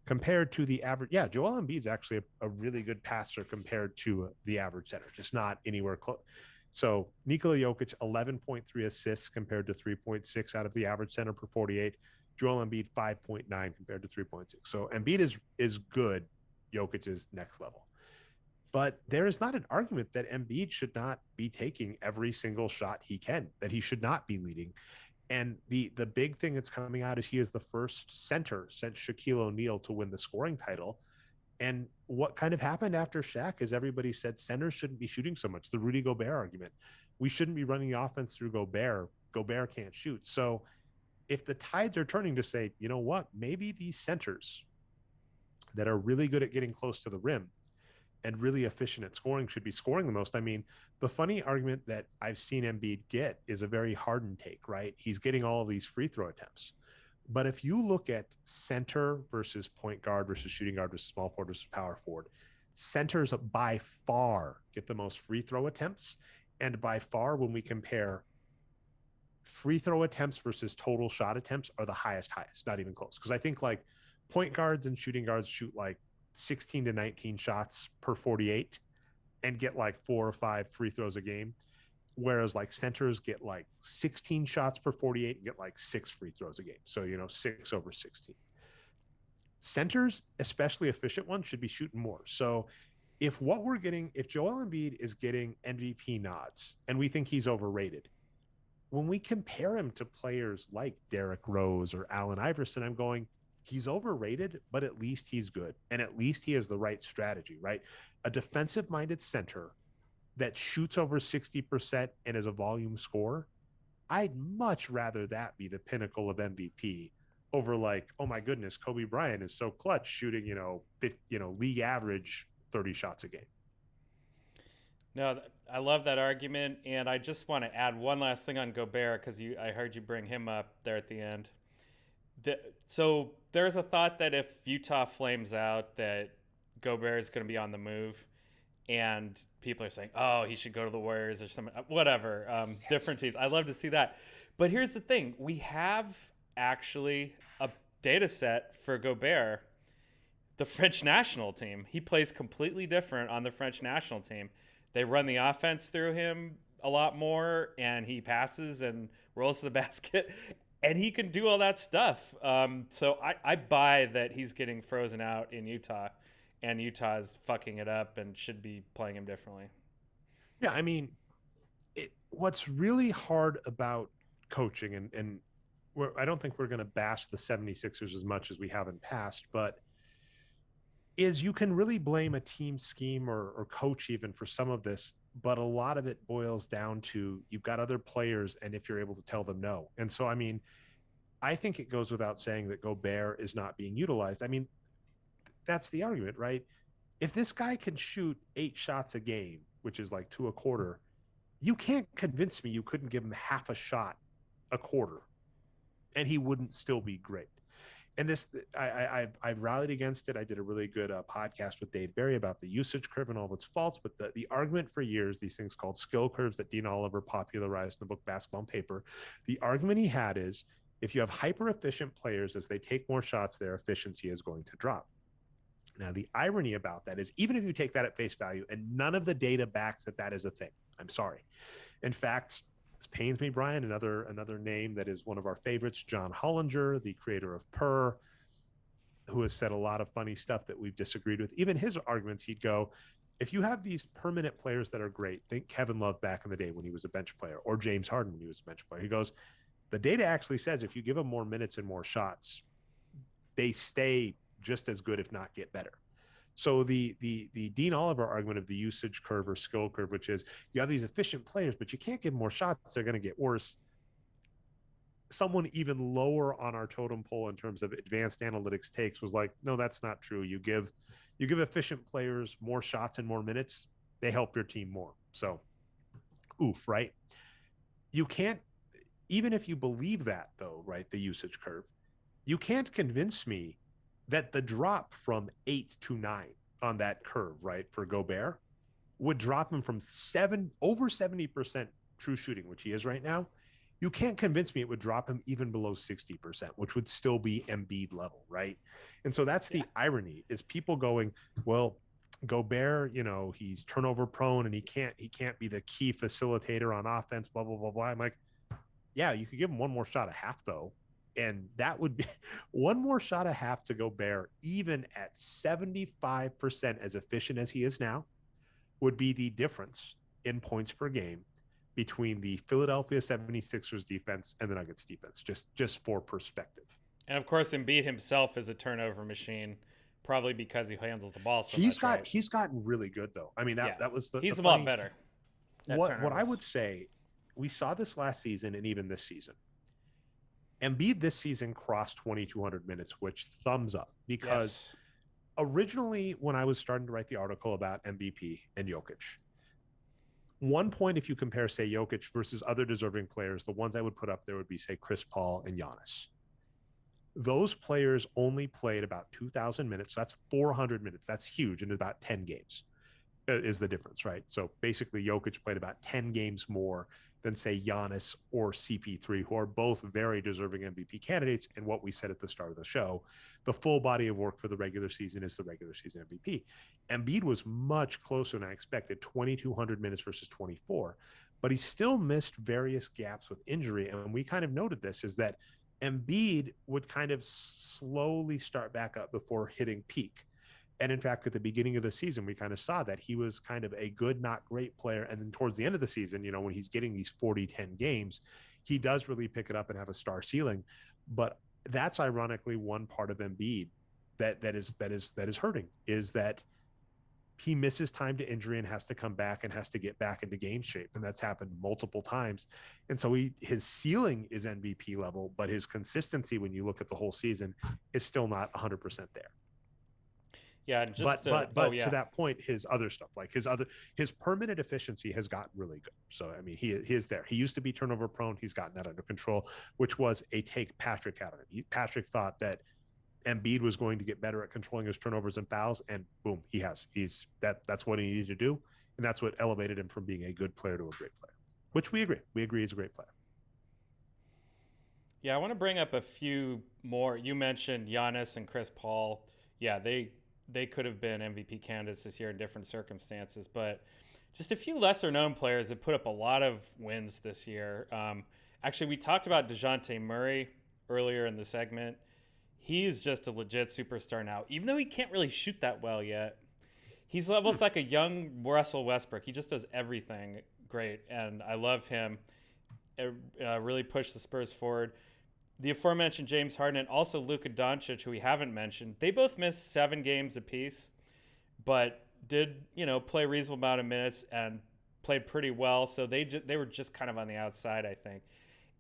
Compared to the average, Joel Embiid's actually a really good passer compared to the average center, just not anywhere close. So Nikola Jokic, 11.3 assists compared to 3.6 out of the average center per 48. Joel Embiid 5.9 compared to 3.6. So Embiid is good. Jokic is next level. But there is not an argument that Embiid should not be taking every single shot he can, that he should not be leading. And the big thing that's coming out is he is the first center since Shaquille O'Neal to win the scoring title. And what kind of happened after Shaq is everybody said centers shouldn't be shooting so much. The Rudy Gobert argument. We shouldn't be running the offense through Gobert. Gobert can't shoot. So if the tides are turning to say, you know what, maybe these centers that are really good at getting close to the rim and really efficient at scoring should be scoring the most. I mean, the funny argument that I've seen Embiid get is a very Harden take, right? He's getting all of these free throw attempts. But if you look at center versus point guard versus shooting guard versus small forward versus power forward, centers by far get the most free throw attempts. And by far, when we compare free throw attempts versus total shot attempts, are the highest, not even close. Because I think like point guards and shooting guards shoot like 16 to 19 shots per 48 and get like 4 or 5 free throws a game. Whereas like centers get like 16 shots per 48 and get like 6 free throws a game. So, 6 over 16. Centers, especially efficient ones, should be shooting more. So if Joel Embiid is getting MVP nods and we think he's overrated, when we compare him to players like Derrick Rose or Allen Iverson, I'm going, he's overrated, but at least he's good. And at least he has the right strategy, right? A defensive-minded center that shoots over 60% and is a volume scorer, I'd much rather that be the pinnacle of MVP over like, oh my goodness, Kobe Bryant is so clutch shooting, league average 30 shots a game. No, I love that argument, and I just want to add one last thing on Gobert because I heard you bring him up there at the end. So there's a thought that if Utah flames out, that Gobert is going to be on the move, and people are saying, "Oh, he should go to the Warriors or something." Whatever, yes. Different teams. I love to see that, but here's the thing: we have actually a data set for Gobert. The French national team. He plays completely different on the French national team. They run the offense through him a lot more, and he passes and rolls to the basket, and he can do all that stuff. So I buy that he's getting frozen out in Utah, and Utah is fucking it up and should be playing him differently. Yeah, I mean, what's really hard about coaching, and I don't think we're going to bash the 76ers as much as we have in past, but is you can really blame a team scheme or coach even for some of this, but a lot of it boils down to you've got other players, and if you're able to tell them no. And so, I mean, I think it goes without saying that Gobert is not being utilized. I mean, that's the argument, right? If this guy can shoot 8 shots a game, which is like 2 a quarter, you can't convince me you couldn't give him half a shot a quarter and he wouldn't still be great. And this, I've rallied against it. I did a really good podcast with Dave Barry about the usage curve and all of its faults. But the argument for years, these things called skill curves that Dean Oliver popularized in the book Basketball on Paper, the argument he had is if you have hyper efficient players, as they take more shots, their efficiency is going to drop. Now, the irony about that is even if you take that at face value and none of the data backs that that is a thing, I'm sorry. In fact, this pains me, Brian, another name that is one of our favorites, John Hollinger, the creator of Purr, who has said a lot of funny stuff that we've disagreed with. Even his arguments, he'd go, if you have these permanent players that are great, think Kevin Love back in the day when he was a bench player, or James Harden when he was a bench player. He goes, the data actually says if you give them more minutes and more shots, they stay just as good, if not get better. So the Dean Oliver argument of the usage curve or skill curve, which is you have these efficient players, but you can't give them more shots, they're going to get worse. Someone even lower on our totem pole in terms of advanced analytics takes was like, no, that's not true. You give efficient players more shots and more minutes, they help your team more. So, oof, right? You can't, even if you believe that though, right, the usage curve, you can't convince me that the drop from 8 to 9 on that curve, right, for Gobert would drop him from over 70% true shooting, which he is right now. You can't convince me it would drop him even below 60%, which would still be Embiid level, right? And so that's the irony is people going, well, Gobert, he's turnover prone and he can't be the key facilitator on offense, blah, blah, blah, blah. I'm like, yeah, you could give him one more shot a half though. And that would be one more shot a half to Gobert, even at 75% as efficient as he is now, would be the difference in points per game between the Philadelphia 76ers defense and the Nuggets defense, just for perspective. And of course, Embiid himself is a turnover machine, probably because he handles the ball so much. He's gotten really good though. I mean, that was he's a lot better. What I would say, we saw this last season and even this season. Embiid this season crossed 2,200 minutes, which thumbs up, because originally when I was starting to write the article about MVP and Jokic, one point, if you compare, say, Jokic versus other deserving players, the ones I would put up there would be, say, Chris Paul and Giannis. Those players only played about 2,000 minutes. So that's 400 minutes. That's huge in about 10 games is the difference, right? So basically Jokic played about 10 games more than, say, Giannis or CP3, who are both very deserving MVP candidates. And what we said at the start of the show, the full body of work for the regular season is the regular season MVP. Embiid was much closer than I expected, 2,200 minutes versus 24, but he still missed various gaps with injury. And we kind of noted this, is that Embiid would kind of slowly start back up before hitting peak. And in fact, at the beginning of the season, we kind of saw that he was kind of a good, not great player. And then towards the end of the season, when he's getting these 40-10 games, he does really pick it up and have a star ceiling. But that's ironically one part of Embiid that is hurting, is that he misses time to injury and has to come back and has to get back into game shape. And that's happened multiple times. And so his ceiling is MVP level, but his consistency, when you look at the whole season, is still not 100% there. Yeah, to that point, his other stuff, like his per minute efficiency has gotten really good. So I mean, he is there. He used to be turnover prone. He's gotten that under control, which was a take Patrick out of it. Patrick thought that Embiid was going to get better at controlling his turnovers and fouls, and boom, he has. That's what he needed to do, and that's what elevated him from being a good player to a great player, which we agree. We agree he's a great player. Yeah, I want to bring up a few more. You mentioned Giannis and Chris Paul. Yeah, they could have been MVP candidates this year in different circumstances, but just a few lesser known players that put up a lot of wins this year. Actually, we talked about DeJounte Murray earlier in the segment. He's just a legit superstar now, even though he can't really shoot that well yet. He's almost like a young Russell Westbrook. He just does everything great, and I love him. It really pushed the Spurs forward. the aforementioned James Harden and also Luka Doncic, who we haven't mentioned, they both missed 7 games apiece, but did play a reasonable amount of minutes and played pretty well. So they were just kind of on the outside, I think.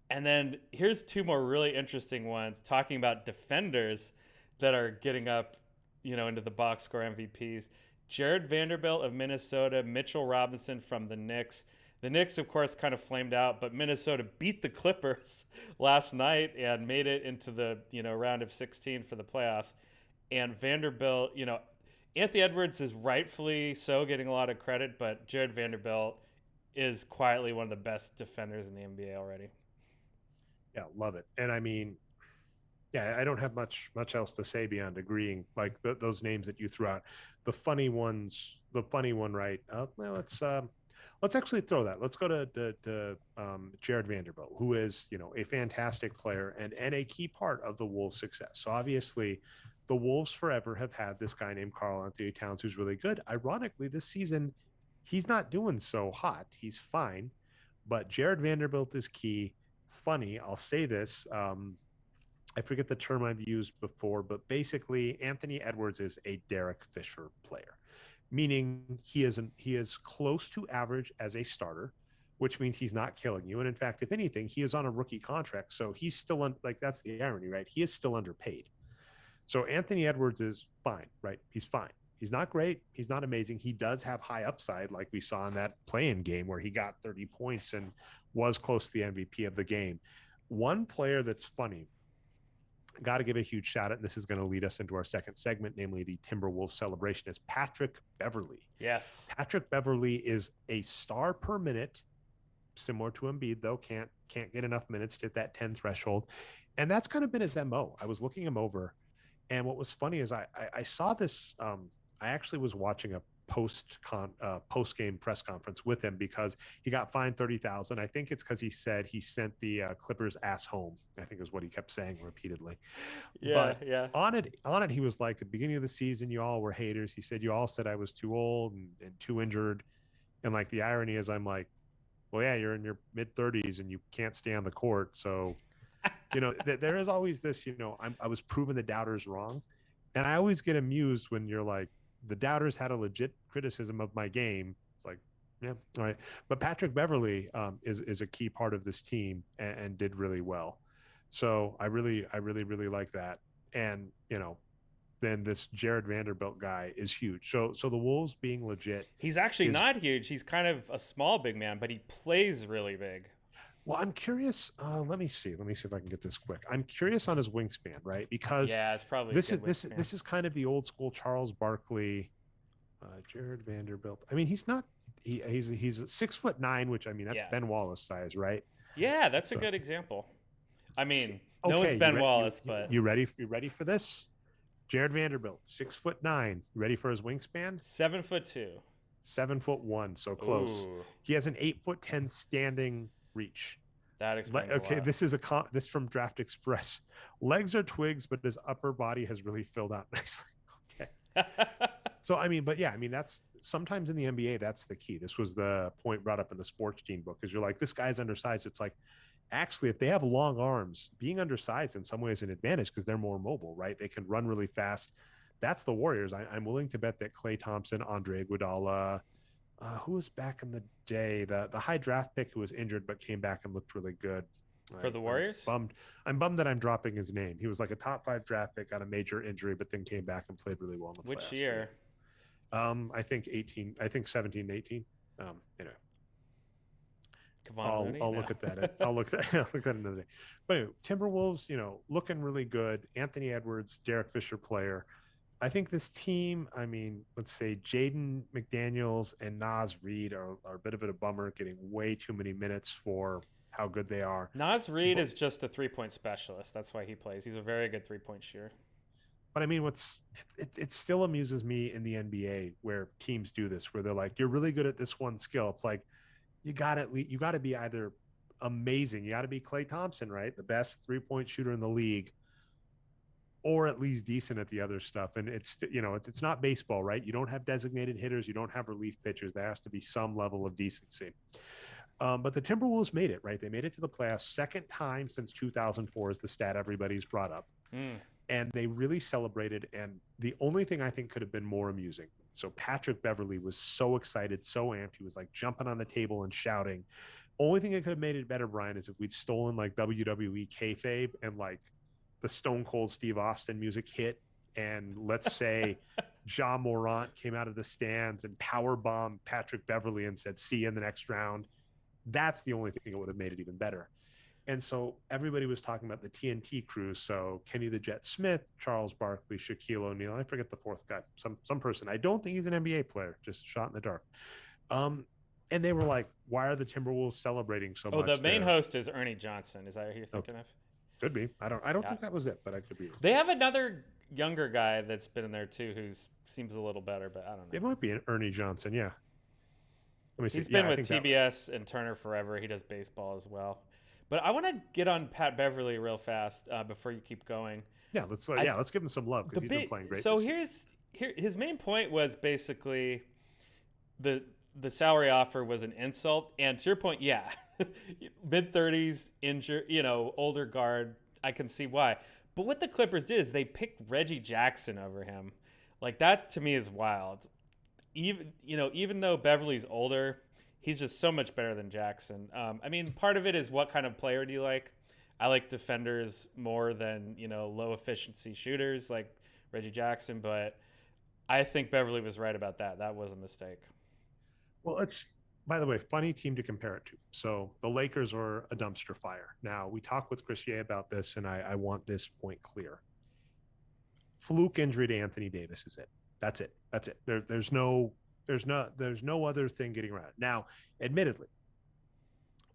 And then here's 2 more really interesting ones talking about defenders that are getting up, into the box score MVPs. Jared Vanderbilt of Minnesota, Mitchell Robinson from the Knicks. The Knicks, of course, kind of flamed out, but Minnesota beat the Clippers last night and made it into the round of 16 for the playoffs. And Vanderbilt, Anthony Edwards is rightfully so getting a lot of credit, but Jared Vanderbilt is quietly one of the best defenders in the NBA already. Yeah, love it. And I mean, yeah, I don't have much else to say beyond agreeing. Like those names that you threw out, the funny one, right? Well, let's actually throw that. Let's go to Jared Vanderbilt, who is a fantastic player and a key part of the Wolves' success. So obviously, the Wolves forever have had this guy named Karl Anthony Towns who's really good. Ironically, this season, he's not doing so hot. He's fine, but Jared Vanderbilt is key. Funny, I'll say this. I forget the term I've used before, but basically Anthony Edwards is a Derek Fisher player, meaning he is close to average as a starter, which means he's not killing you. And in fact, if anything, he is on a rookie contract. So he's still that's the irony, right? He is still underpaid. So Anthony Edwards is fine, right? He's fine. He's not great. He's not amazing. He does have high upside, like we saw in that play-in game where he got 30 points and was close to the MVP of the game. One player that's funny, got to give a huge shout out, and this is going to lead us into our second segment, namely the Timberwolves celebration, is Patrick Beverley. Yes. Patrick Beverley is a star per minute, similar to Embiid, though can't get enough minutes to hit that 10 threshold. And that's kind of been his MO. I was looking him over, and what was funny is I saw this. I actually was watching a post game press conference with him because he got fined $30,000. I think it's because he said he sent the Clippers ass home, I think is what he kept saying repeatedly. Yeah. On it he was like, at the beginning of the season you all were haters. He said you all said I was too old and too injured, and like the irony is I'm like, well, yeah, you're in your mid 30s and you can't stay on the court, so there is always this, I was proving the doubters wrong, and I always get amused when you're like, the doubters had a legit criticism of my game. It's like, yeah, all right. But Patrick Beverley is a key part of this team and did really well. So I really like that. And, then this Jared Vanderbilt guy is huge. So the Wolves being legit. He's actually not huge. He's kind of a small big man, but he plays really big. Well, I'm curious. Let me see if I can get this quick. I'm curious on his wingspan, right? Because it's probably this is kind of the old school Charles Barkley, Jared Vanderbilt. I mean, he's 6'9", which I mean that's Ben Wallace size, right? Yeah, that's a good example. I mean, no one's Ben Wallace, but you ready for this? Jared Vanderbilt, 6'9". You ready for his wingspan? 7'2". 7'1", so close. Ooh. He has an 8'10" standing reach. That explains okay, a lot. this from Draft Express. Legs are twigs, but his upper body has really filled out nicely. Okay. So I mean, that's sometimes in the NBA, that's the key. This was the point brought up in the sports team book, because you're like, this guy's undersized. It's like, actually, if they have long arms, being undersized in some ways is an advantage because they're more mobile, right? They can run really fast. That's the Warriors. I'm willing to bet that Klay Thompson, Andre Iguodala, who was back in the day, the high draft pick who was injured but came back and looked really good for the Warriors. I'm bummed that I'm dropping his name. He was like a top 5 draft pick, got a major injury, but then came back and played really well in the playoffs. Which year? I think 17, 18. Anyway. I'll look at that. I'll look at another day. But anyway, Timberwolves, looking really good. Anthony Edwards, Derek Fisher player. I think this team, I mean, let's say Jaden McDaniels and Naz Reid are a bit of a bummer, getting way too many minutes for how good they are. Naz Reid is just a 3-point specialist. That's why he plays. He's a very good 3-point shooter. But I mean, it still amuses me in the NBA where teams do this, where they're like, you're really good at this one skill. It's like, you got to be either amazing. You got to be Klay Thompson, right? The best 3-point shooter in the league, or at least decent at the other stuff. And it's not baseball, right? You don't have designated hitters. You don't have relief pitchers. There has to be some level of decency. But the Timberwolves made it, right? They made it to the playoffs, second time since 2004 is the stat everybody's brought up. And they really celebrated. And the only thing I think could have been more amusing. So Patrick Beverley was so excited, so amped. He was like jumping on the table and shouting. Only thing that could have made it better, Brian, is if we'd stolen like WWE kayfabe and like the Stone Cold Steve Austin music hit. And let's say Ja Morant came out of the stands and power bombed Patrick Beverley and said, "See you in the next round." That's the only thing that would have made it even better. And so everybody was talking about the TNT crew. So Kenny the Jet Smith, Charles Barkley, Shaquille O'Neal. I forget the fourth guy, some person. I don't think he's an NBA player, just shot in the dark. And they were like, why are the Timberwolves celebrating so much? Oh, the main host is Ernie Johnson. Is that who you're thinking of? Could be. I don't think that was it, but I could be wrong. They have another younger guy that's been in there too who seems a little better, but I don't know. It might be an Ernie Johnson, yeah. He's been with TBS and Turner forever. He does baseball as well. But I want to get on Pat Beverley real fast before you keep going. Yeah, let's give him some love because he's been playing great. So his main point was basically the salary offer was an insult, and to your point, yeah, mid-30s, injured, older guard. I can see why. But what the Clippers did is they picked Reggie Jackson over him. Like that to me is wild. Even though Beverly's older, he's just so much better than Jackson. I mean, part of it is what kind of player do you like? I like defenders more than, low efficiency shooters like Reggie Jackson, but I think Beverly was right about that. That was a mistake. Well, it's, by the way, funny team to compare it to. So the Lakers were a dumpster fire. Now, we talked with Chris Ye about this, and I want this point clear. Fluke injury to Anthony Davis is it. That's it. There's no other thing getting around it. Now, admittedly,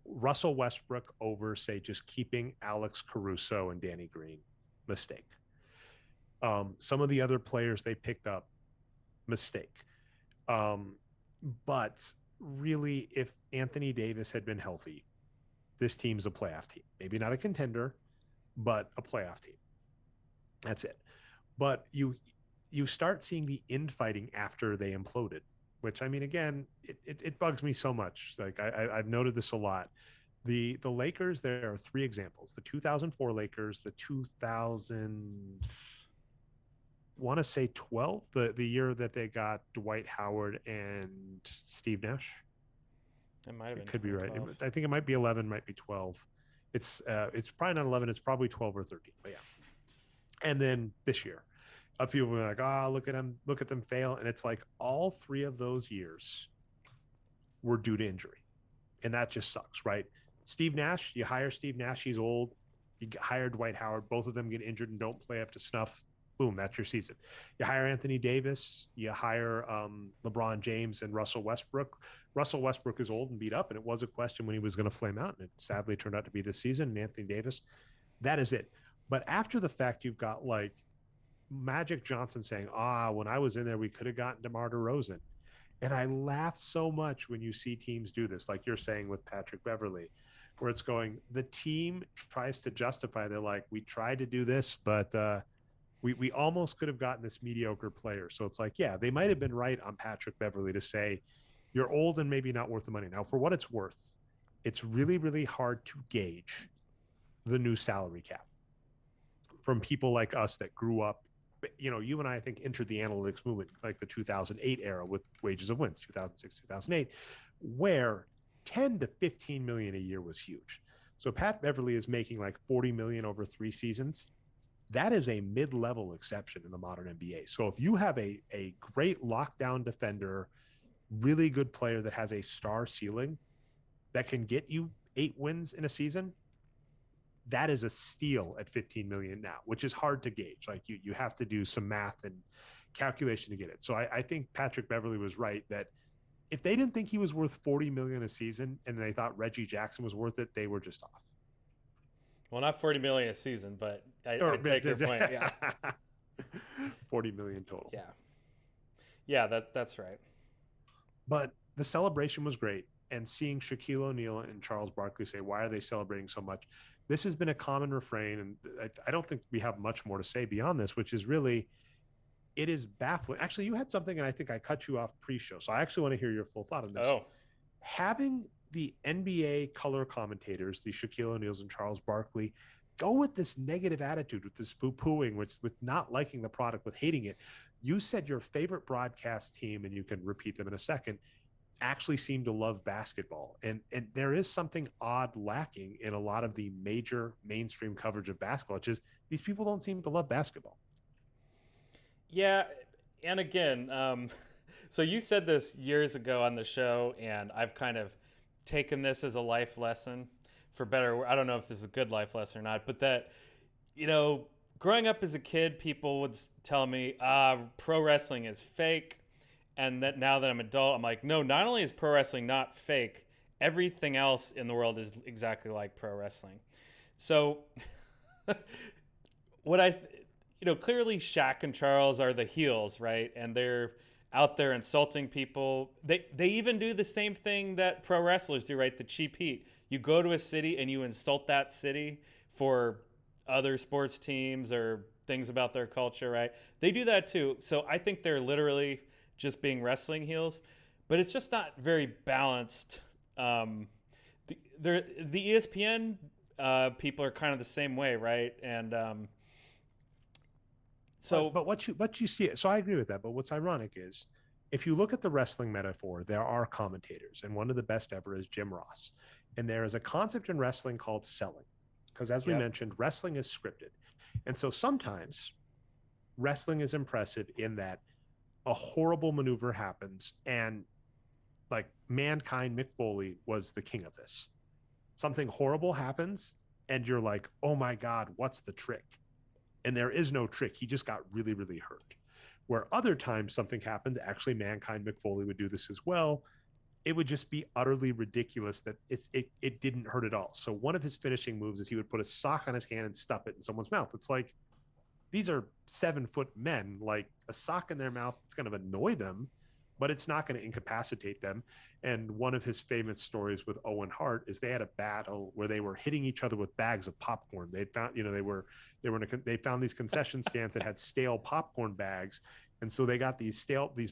Russell Westbrook over, say, just keeping Alex Caruso and Danny Green, mistake. Some of the other players they picked up, mistake. But really, if Anthony Davis had been healthy, this team's a playoff team. Maybe not a contender, but a playoff team. That's it. But you start seeing the infighting after they imploded, which, I mean, again, it bugs me so much. Like I've noted this a lot. The Lakers, there are three examples: the 2004 Lakers, the 2012, the year that they got Dwight Howard and Steve Nash. It might have been. It could be right. I think it might be 11, might be 12. It's probably not 11. It's probably 12 or 13. But yeah. And then this year, a few of them are like, look at them fail. And it's like all three of those years were due to injury. And that just sucks, right? Steve Nash, you hire Steve Nash, he's old. You hire Dwight Howard, both of them get injured and don't play up to snuff. Boom, that's your season. You hire Anthony Davis, you hire LeBron James and Russell Westbrook. Russell Westbrook is old and beat up, and it was a question when he was going to flame out, and it sadly turned out to be this season. And Anthony Davis, that is it. But after the fact, you've got like Magic Johnson saying, when I was in there, we could have gotten DeMar DeRozan. And I laugh so much when you see teams do this, like you're saying with Patrick Beverley, where it's going, the team tries to justify, they're like, we tried to do this, but we almost could have gotten this mediocre player. So it's like, yeah, they might have been right on Patrick Beverley to say, you're old and maybe not worth the money. Now, for what it's worth, it's really, really hard to gauge the new salary cap from people like us that grew up. You and I think entered the analytics movement like the 2008 era with Wages of Wins, 2006, 2008, where 10 to 15 million a year was huge. So Pat Beverley is making like 40 million over 3 seasons. That is a mid-level exception in the modern NBA. So if you have a great lockdown defender, really good player that has a star ceiling that can get you 8 wins in a season, that is a steal at 15 million now, which is hard to gauge. Like you have to do some math and calculation to get it. So I think Patrick Beverley was right that if they didn't think he was worth 40 million a season and they thought Reggie Jackson was worth it, they were just off. Well, not 40 million a season, but I take your point. Yeah. 40 million total. Yeah. Yeah, that's right. But the celebration was great. And seeing Shaquille O'Neal and Charles Barkley say, why are they celebrating so much? This has been a common refrain, and I don't think we have much more to say beyond this, which is really, it is baffling. Actually, you had something, and I think I cut you off pre-show, so I actually want to hear your full thought on this. Oh. Having the NBA color commentators, the Shaquille O'Neals and Charles Barkley, go with this negative attitude, with this poo-pooing, with not liking the product, with hating it. You said your favorite broadcast team, and you can repeat them in a second, actually seem to love basketball. And there is something odd lacking in a lot of the major mainstream coverage of basketball, which is these people don't seem to love basketball. Yeah, and again, so you said this years ago on the show, and I've kind of taken this as a life lesson, for better. I don't know if this is a good life lesson or not, but that, you know, growing up as a kid, people would tell me, pro wrestling is fake. And that now that I'm an adult, I'm like, no, not only is pro wrestling not fake, everything else in the world is exactly like pro wrestling. So, what I, clearly Shaq and Charles are the heels, right? And they're out there insulting people. They even do the same thing that pro wrestlers do, right? The cheap heat. You go to a city and you insult that city for other sports teams or things about their culture, right? They do that too. So I think they're literally just being wrestling heels, but it's just not very balanced. The ESPN people are kind of the same way, right? And but what you see, so I agree with that. But what's ironic is, if you look at the wrestling metaphor, there are commentators, and one of the best ever is Jim Ross. And there is a concept in wrestling called selling, because as we mentioned, wrestling is scripted, and so sometimes wrestling is impressive in that a horrible maneuver happens, and like Mankind, Mick Foley was the king of this. Something horrible happens, and you're like, oh my God, what's the trick? And there is no trick. He just got really, really hurt. Where other times something happens, actually Mankind, Mick Foley would do this as well. It would just be utterly ridiculous that it didn't hurt at all. So one of his finishing moves is he would put a sock on his hand and stuff it in someone's mouth. It's like, these are 7-foot men. Like, a sock in their mouth, it's going to annoy them, but it's not going to incapacitate them. And one of his famous stories with Owen Hart is they had a battle where they were hitting each other with bags of popcorn. They found, they found these concession stands that had stale popcorn bags. And so they got these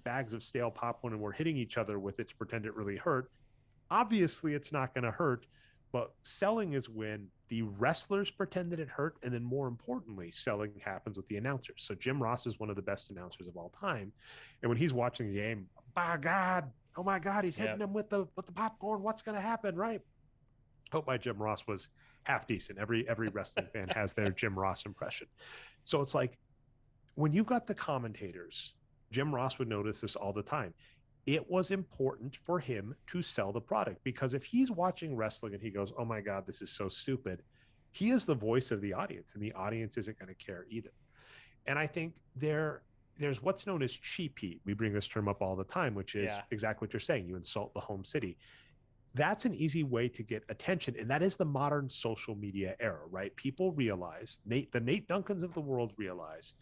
bags of stale popcorn and were hitting each other with it to pretend it really hurt. Obviously it's not going to hurt, but selling is when the wrestlers pretend that it hurt. And then more importantly, selling happens with the announcers. So Jim Ross is one of the best announcers of all time. And when he's watching the game, by God, oh my God, he's hitting him with the popcorn. What's going to happen? Right. Hope my Jim Ross was half decent. Every wrestling fan has their Jim Ross impression. So it's like, when you've got the commentators, Jim Ross would notice this all the time. It was important for him to sell the product, because if he's watching wrestling and he goes, oh my God, this is so stupid, he is the voice of the audience, and the audience isn't going to care either. And I think there's what's known as cheap heat. We bring this term up all the time, which is exactly what you're saying. You insult the home city. That's an easy way to get attention. And that is the modern social media era, right? People realize, the Nate Duncans of the world realize,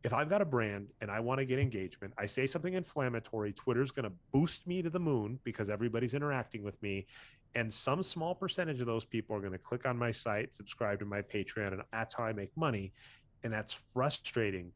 if I've got a brand and I want to get engagement, I say something inflammatory, Twitter's going to boost me to the moon because everybody's interacting with me. And some small percentage of those people are going to click on my site, subscribe to my Patreon, and that's how I make money. And that's frustrating.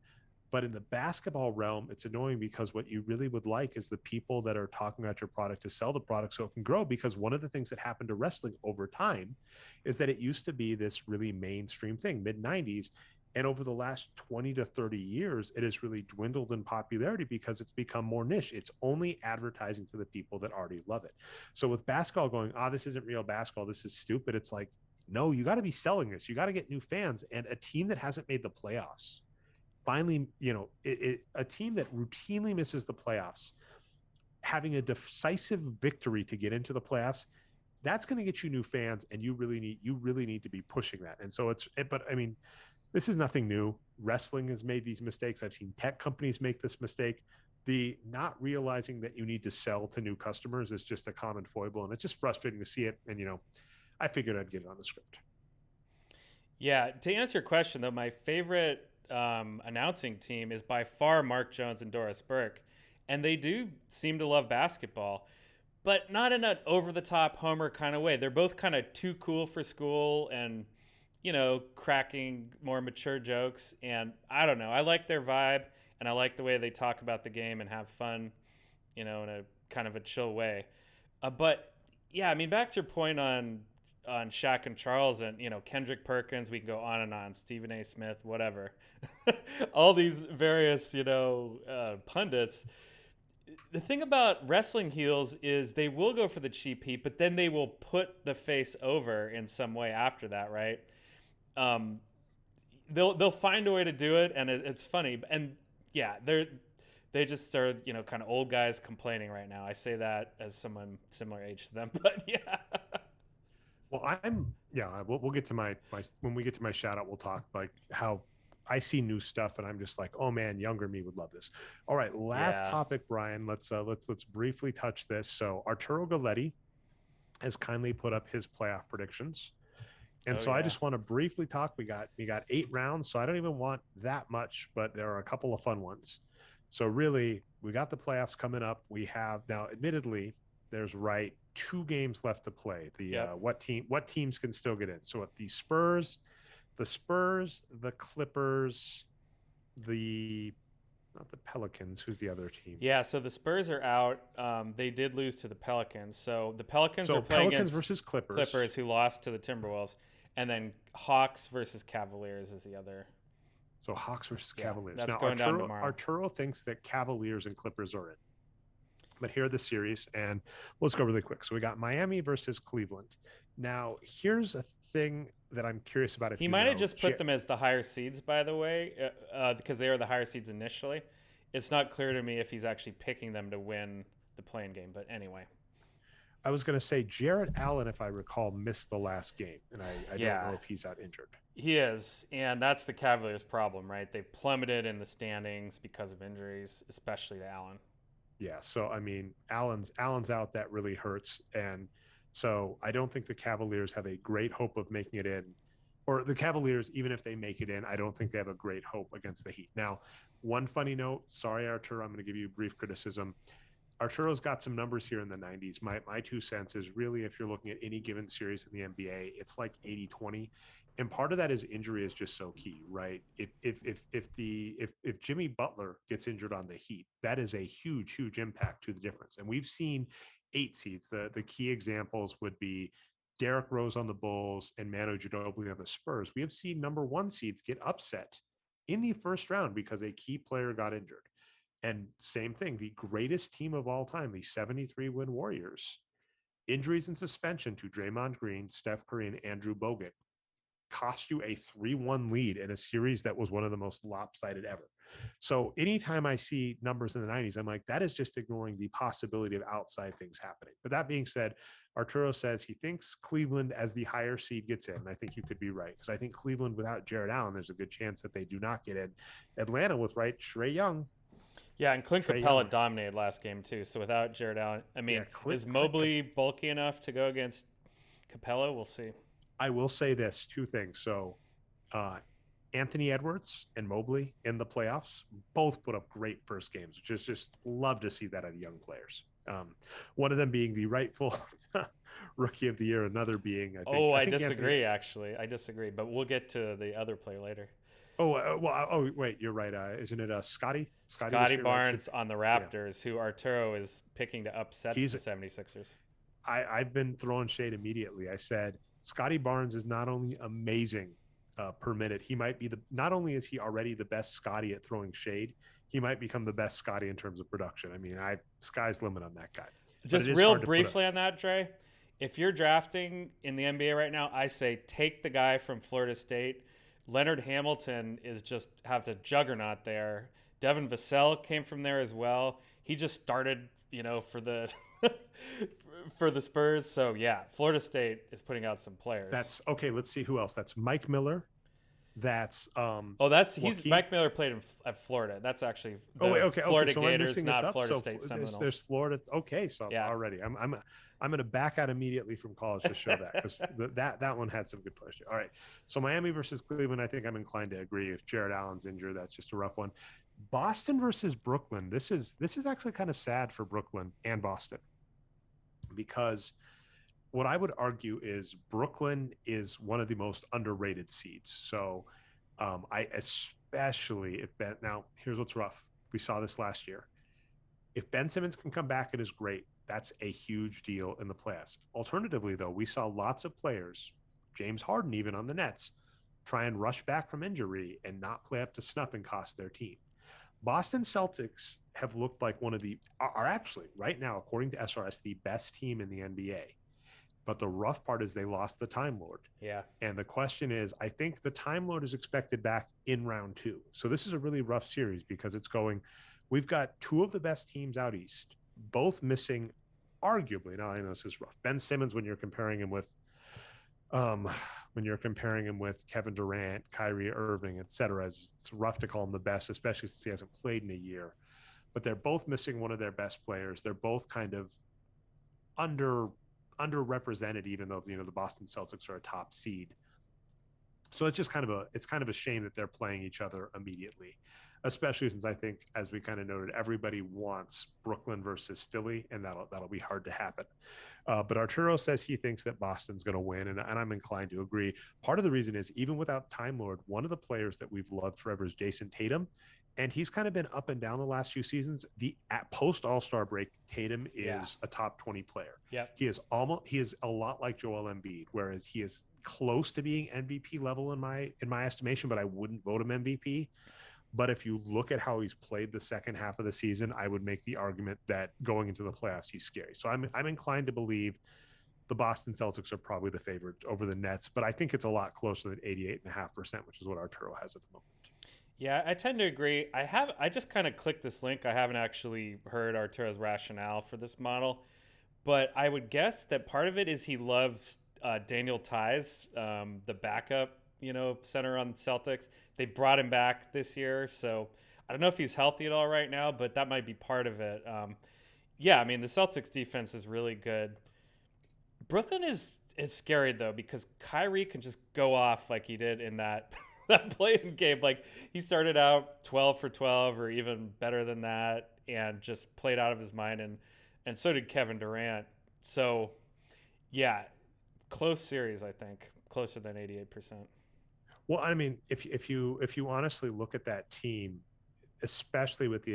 But in the basketball realm, it's annoying, because what you really would like is the people that are talking about your product to sell the product so it can grow. Because one of the things that happened to wrestling over time is that it used to be this really mainstream thing, mid-90s. And over the last 20 to 30 years, it has really dwindled in popularity because it's become more niche. It's only advertising to the people that already love it. So with basketball going, this isn't real basketball, this is stupid. It's like, no, you got to be selling this. You got to get new fans. And a team that hasn't made the playoffs, finally, a team that routinely misses the playoffs, having a decisive victory to get into the playoffs, that's going to get you new fans. And you really need to be pushing that. And so but I mean, this is nothing new. Wrestling has made these mistakes. I've seen tech companies make this mistake. The not realizing that you need to sell to new customers is just a common foible, and it's just frustrating to see it. And, I figured I'd get it on the script. Yeah, to answer your question, though, my favorite announcing team is by far Mark Jones and Doris Burke. And they do seem to love basketball, but not in an over-the-top Homer kind of way. They're both kind of too cool for school and cracking more mature jokes. And I don't know. I like their vibe, and I like the way they talk about the game and have fun, in a kind of a chill way. But, yeah, I mean, back to your point on Shaq and Charles, and Kendrick Perkins. We can go on and on. Stephen A. Smith, whatever. All these various pundits. The thing about wrestling heels is they will go for the cheap heat, but then they will put the face over in some way after that, right? Um, they'll find a way to do it, and it's funny. And yeah, they just are kind of old guys complaining right now. I say that as someone similar age to them, but yeah. Well, we'll get to my when we get to my shout out, we'll talk like how I see new stuff and I'm just like, oh man, younger me would love this. All right, last Yeah. topic, Brian. Let's briefly touch this. So Arturo Galletti has kindly put up his playoff predictions. And Oh so I yeah. just want to briefly talk. We got 8 rounds, so I don't even want that much, but there are a couple of fun ones. So really, we got the playoffs coming up. We have now, admittedly, there's 2 games left to play. The Yep. what teams can still get in? So what the Spurs, the Clippers, the not the Pelicans. Who's the other team? Yeah, so the Spurs are out. They did lose to the Pelicans. So the Pelicans So are playing Pelicans against versus Clippers. Clippers, who lost to the Timberwolves. And then Hawks versus Cavaliers is the other. So Hawks versus Yeah, Cavaliers. that's Now going down tomorrow. Arturo thinks that Cavaliers and Clippers are in. But here are the series, and let's go really quick. So we got Miami versus Cleveland. Now, here's a thing that I'm curious about. If He might have just put them as the higher seeds, by the way, because they were the higher seeds initially. It's not clear to me if he's actually picking them to win the playing game. But anyway. I was going to say Jarrett Allen, if I recall, missed the last game, and I Yeah. don't know if he's out injured. He is, and that's the Cavaliers' problem, right? They've plummeted in the standings because of injuries, especially to Allen. Yeah, so I mean, Allen's out. That really hurts, and so I don't think the Cavaliers have a great hope of making it in, or the Cavaliers, even if they make it in, I don't think they have a great hope against the Heat. Now, one funny note. Sorry, Arturo, I'm going to give you brief criticism. Arturo's got some numbers here in the 90s. My 2 cents is really, if you're looking at any given series in the NBA, it's like 80-20. And part of that is injury is just so key, right? If Jimmy Butler gets injured on the Heat, that is a huge impact to the difference. And we've seen 8 seeds. The key examples would be Derrick Rose on the Bulls and Manu Ginobili on the Spurs. We have seen number 1 seeds get upset in the first round because a key player got injured. And same thing, the greatest team of all time, the 73-win Warriors, injuries and suspension to Draymond Green, Steph Curry, and Andrew Bogut cost you a 3-1 lead in a series that was one of the most lopsided ever. So anytime I see numbers in the 90s, I'm like, that is just ignoring the possibility of outside things happening. But that being said, Arturo says he thinks Cleveland as the higher seed gets in. And I think you could be right, because I think Cleveland without Jarrett Allen, there's a good chance that they do not get in. Atlanta with Trae Young. Yeah, and Clint Capella dominated last game too. So without Jarrett Allen, I mean, is Mobley bulky enough to go against Capella? We'll see. I will say this, 2 things. So Anthony Edwards and Mobley in the playoffs both put up great first games, which is just love to see that out of young players. One of them being the rightful rookie of the year, another being I disagree. Actually, I disagree, but we'll get to the other play later. Wait, you're right. Isn't it Scotty Barnes on the Raptors, who Arturo is picking to upset the 76ers? I've been throwing shade immediately. I said Scotty Barnes is not only amazing per minute, he might be not only is he already the best Scotty at throwing shade, he might become the best Scotty in terms of production. I mean, sky's the limit on that guy. Just real briefly on that, Dre, if you're drafting in the NBA right now, I say take the guy from Florida State. Leonard Hamilton is just have the juggernaut there. Devin Vassell came from there as well. He just started, for the for the Spurs. So yeah, Florida State is putting out some players. That's okay. Let's see who else. That's Mike Miller. That's Mike Miller played at Florida. That's actually Florida Gators, not Florida State Seminoles. There's Florida. Okay, so already I'm going to back out immediately from college to show that, because that one had some good players. All right, so Miami versus Cleveland. I think I'm inclined to agree. If Jarrett Allen's injured, that's just a rough one. Boston versus Brooklyn. This is actually kind of sad for Brooklyn and Boston, because what I would argue is Brooklyn is one of the most underrated seeds. So I especially if Ben, now here's what's rough. We saw this last year. If Ben Simmons can come back, it is great. That's a huge deal in the playoffs. Alternatively, though, we saw lots of players, James Harden even on the Nets, try and rush back from injury and not play up to snuff and cost their team. Boston Celtics have looked like are actually right now, according to SRS, the best team in the NBA. But the rough part is they lost the Time Lord. Yeah. And the question is, I think the Time Lord is expected back in round 2. So this is a really rough series because we've got two of the best teams out East, both missing arguably, now I know this is rough, Ben Simmons when you're comparing him with Kevin Durant, Kyrie Irving, etc. It's rough to call him the best, especially since he hasn't played in a year. But they're both missing one of their best players. They're both kind of underrepresented, even though the Boston Celtics are a top seed. So it's just kind of a shame that they're playing each other immediately, especially since I think, as we kind of noted, everybody wants Brooklyn versus Philly, and that'll be hard to happen. But Arturo says he thinks that Boston's going to win, and I'm inclined to agree. Part of the reason is, even without Time Lord, one of the players that we've loved forever is Jason Tatum, and he's kind of been up and down the last few seasons. At post All-Star break, Tatum is a top 20 player. Yeah, he is a lot like Joel Embiid, whereas he is close to being MVP level in my estimation, but I wouldn't vote him MVP. But if you look at how he's played the second half of the season, I would make the argument that going into the playoffs, he's scary. So I'm inclined to believe the Boston Celtics are probably the favorite over the Nets, but I think it's a lot closer than 88.5%, which is what Arturo has at the moment. Yeah, I tend to agree. I just kind of clicked this link. I haven't actually heard Arturo's rationale for this model, but I would guess that part of it is he loves Daniel Tice, the backup, center on the Celtics. They brought him back this year, so I don't know if he's healthy at all right now, but that might be part of it. Yeah, I mean, the Celtics defense is really good. Brooklyn is scary though, because Kyrie can just go off like he did in that that play-in game. Like, he started out 12 for 12 or even better than that, and just played out of his mind, and so did Kevin Durant. So yeah, close series, I think, closer than 88%. Well, I mean, if you honestly look at that team, especially with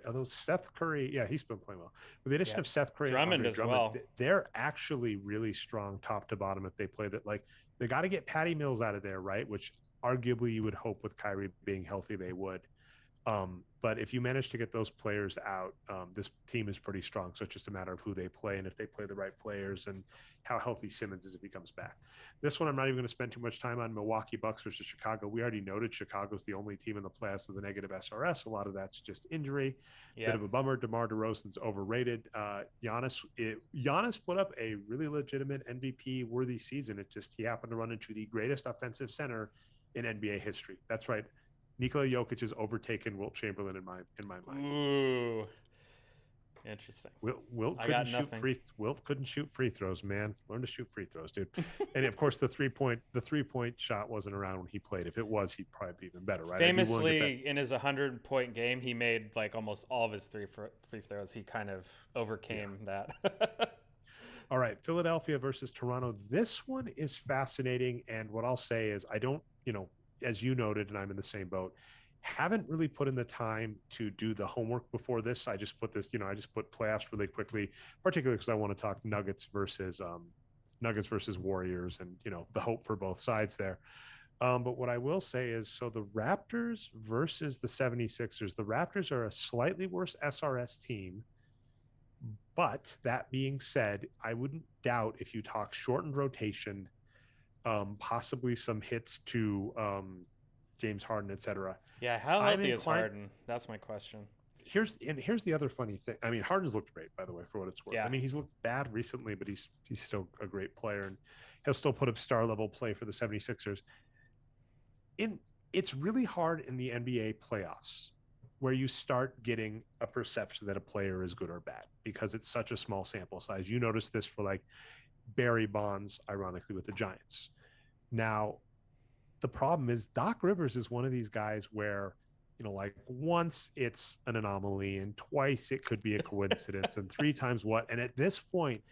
although Seth Curry, yeah, he's been playing well. With the addition of Seth Curry, Drummond and as well, they're actually really strong top to bottom if they play that. Like, they got to get Patty Mills out of there, right? Which arguably you would hope with Kyrie being healthy they would. But if you manage to get those players out, this team is pretty strong. So it's just a matter of who they play and if they play the right players and how healthy Simmons is if he comes back. This one I'm not even going to spend too much time on. Milwaukee Bucks versus Chicago. We already noted Chicago's the only team in the playoffs with a negative SRS. A lot of that's just injury. Bit of a bummer. DeMar DeRozan's overrated. Giannis put up a really legitimate MVP-worthy season. He happened to run into the greatest offensive center in NBA history. That's right. Nikola Jokic has overtaken Wilt Chamberlain in my mind. Ooh, interesting. Wilt couldn't shoot free throws, man. Learn to shoot free throws, dude. And of course, the 3-point shot wasn't around when he played. If it was, he'd probably be even better, right? Famously, in his 100-point game, he made like almost all of his free throws. He kind of overcame that. All right, Philadelphia versus Toronto. This one is fascinating, and what I'll say is, I don't, as you noted, and I'm in the same boat, haven't really put in the time to do the homework before this. I just put playoffs really quickly, particularly because I want to talk Nuggets versus Warriors, and the hope for both sides there. But what I will say is, so the Raptors versus the 76ers. The Raptors are a slightly worse SRS team, but that being said, I wouldn't doubt, if you talk shortened rotation, possibly some hits to James Harden, etc. Yeah, how healthy is Harden? That's my question. Here's the other funny thing. I mean, Harden's looked great, by the way, for what it's worth. Yeah. I mean, he's looked bad recently, but he's still a great player, and he'll still put up star level play for the 76ers. It's really hard in the NBA playoffs where you start getting a perception that a player is good or bad, because it's such a small sample size. You notice this for like Barry Bonds, ironically, with the Giants. Now, the problem is Doc Rivers is one of these guys where, like, once it's an anomaly and twice it could be a coincidence and three times what. And at this point,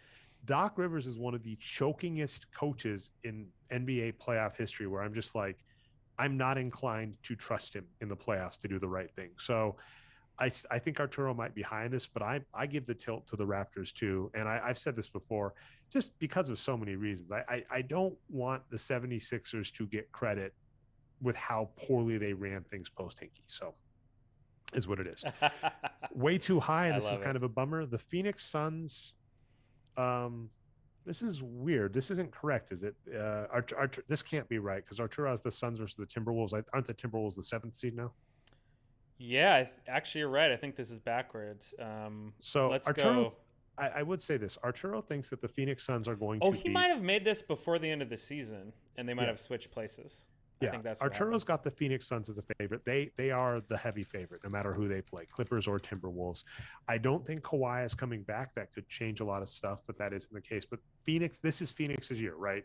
Doc Rivers is one of the chokingest coaches in NBA playoff history, where I'm just like, I'm not inclined to trust him in the playoffs to do the right thing. So I think Arturo might be high in this, but I give the tilt to the Raptors too. And I've said this before, just because of so many reasons. I don't want the 76ers to get credit with how poorly they ran things post Hinkie. So is what it is. Way too high, and this is kind of a bummer. The Phoenix Suns, this is weird. This isn't correct, is it? This can't be right because Arturo has the Suns versus the Timberwolves. Aren't the Timberwolves the 7th seed now? Yeah, actually, you're right. I think this is backwards. So let's Arturo, go. I would say this. Arturo thinks that the Phoenix Suns are going Oh, to he might have made this before the end of the season, and they might have switched places. Yeah, I think that's Arturo's got the Phoenix Suns as a favorite. They are the heavy favorite, no matter who they play, Clippers or Timberwolves. I don't think Kawhi is coming back. That could change a lot of stuff, but that isn't the case. But Phoenix, this is Phoenix's year, right?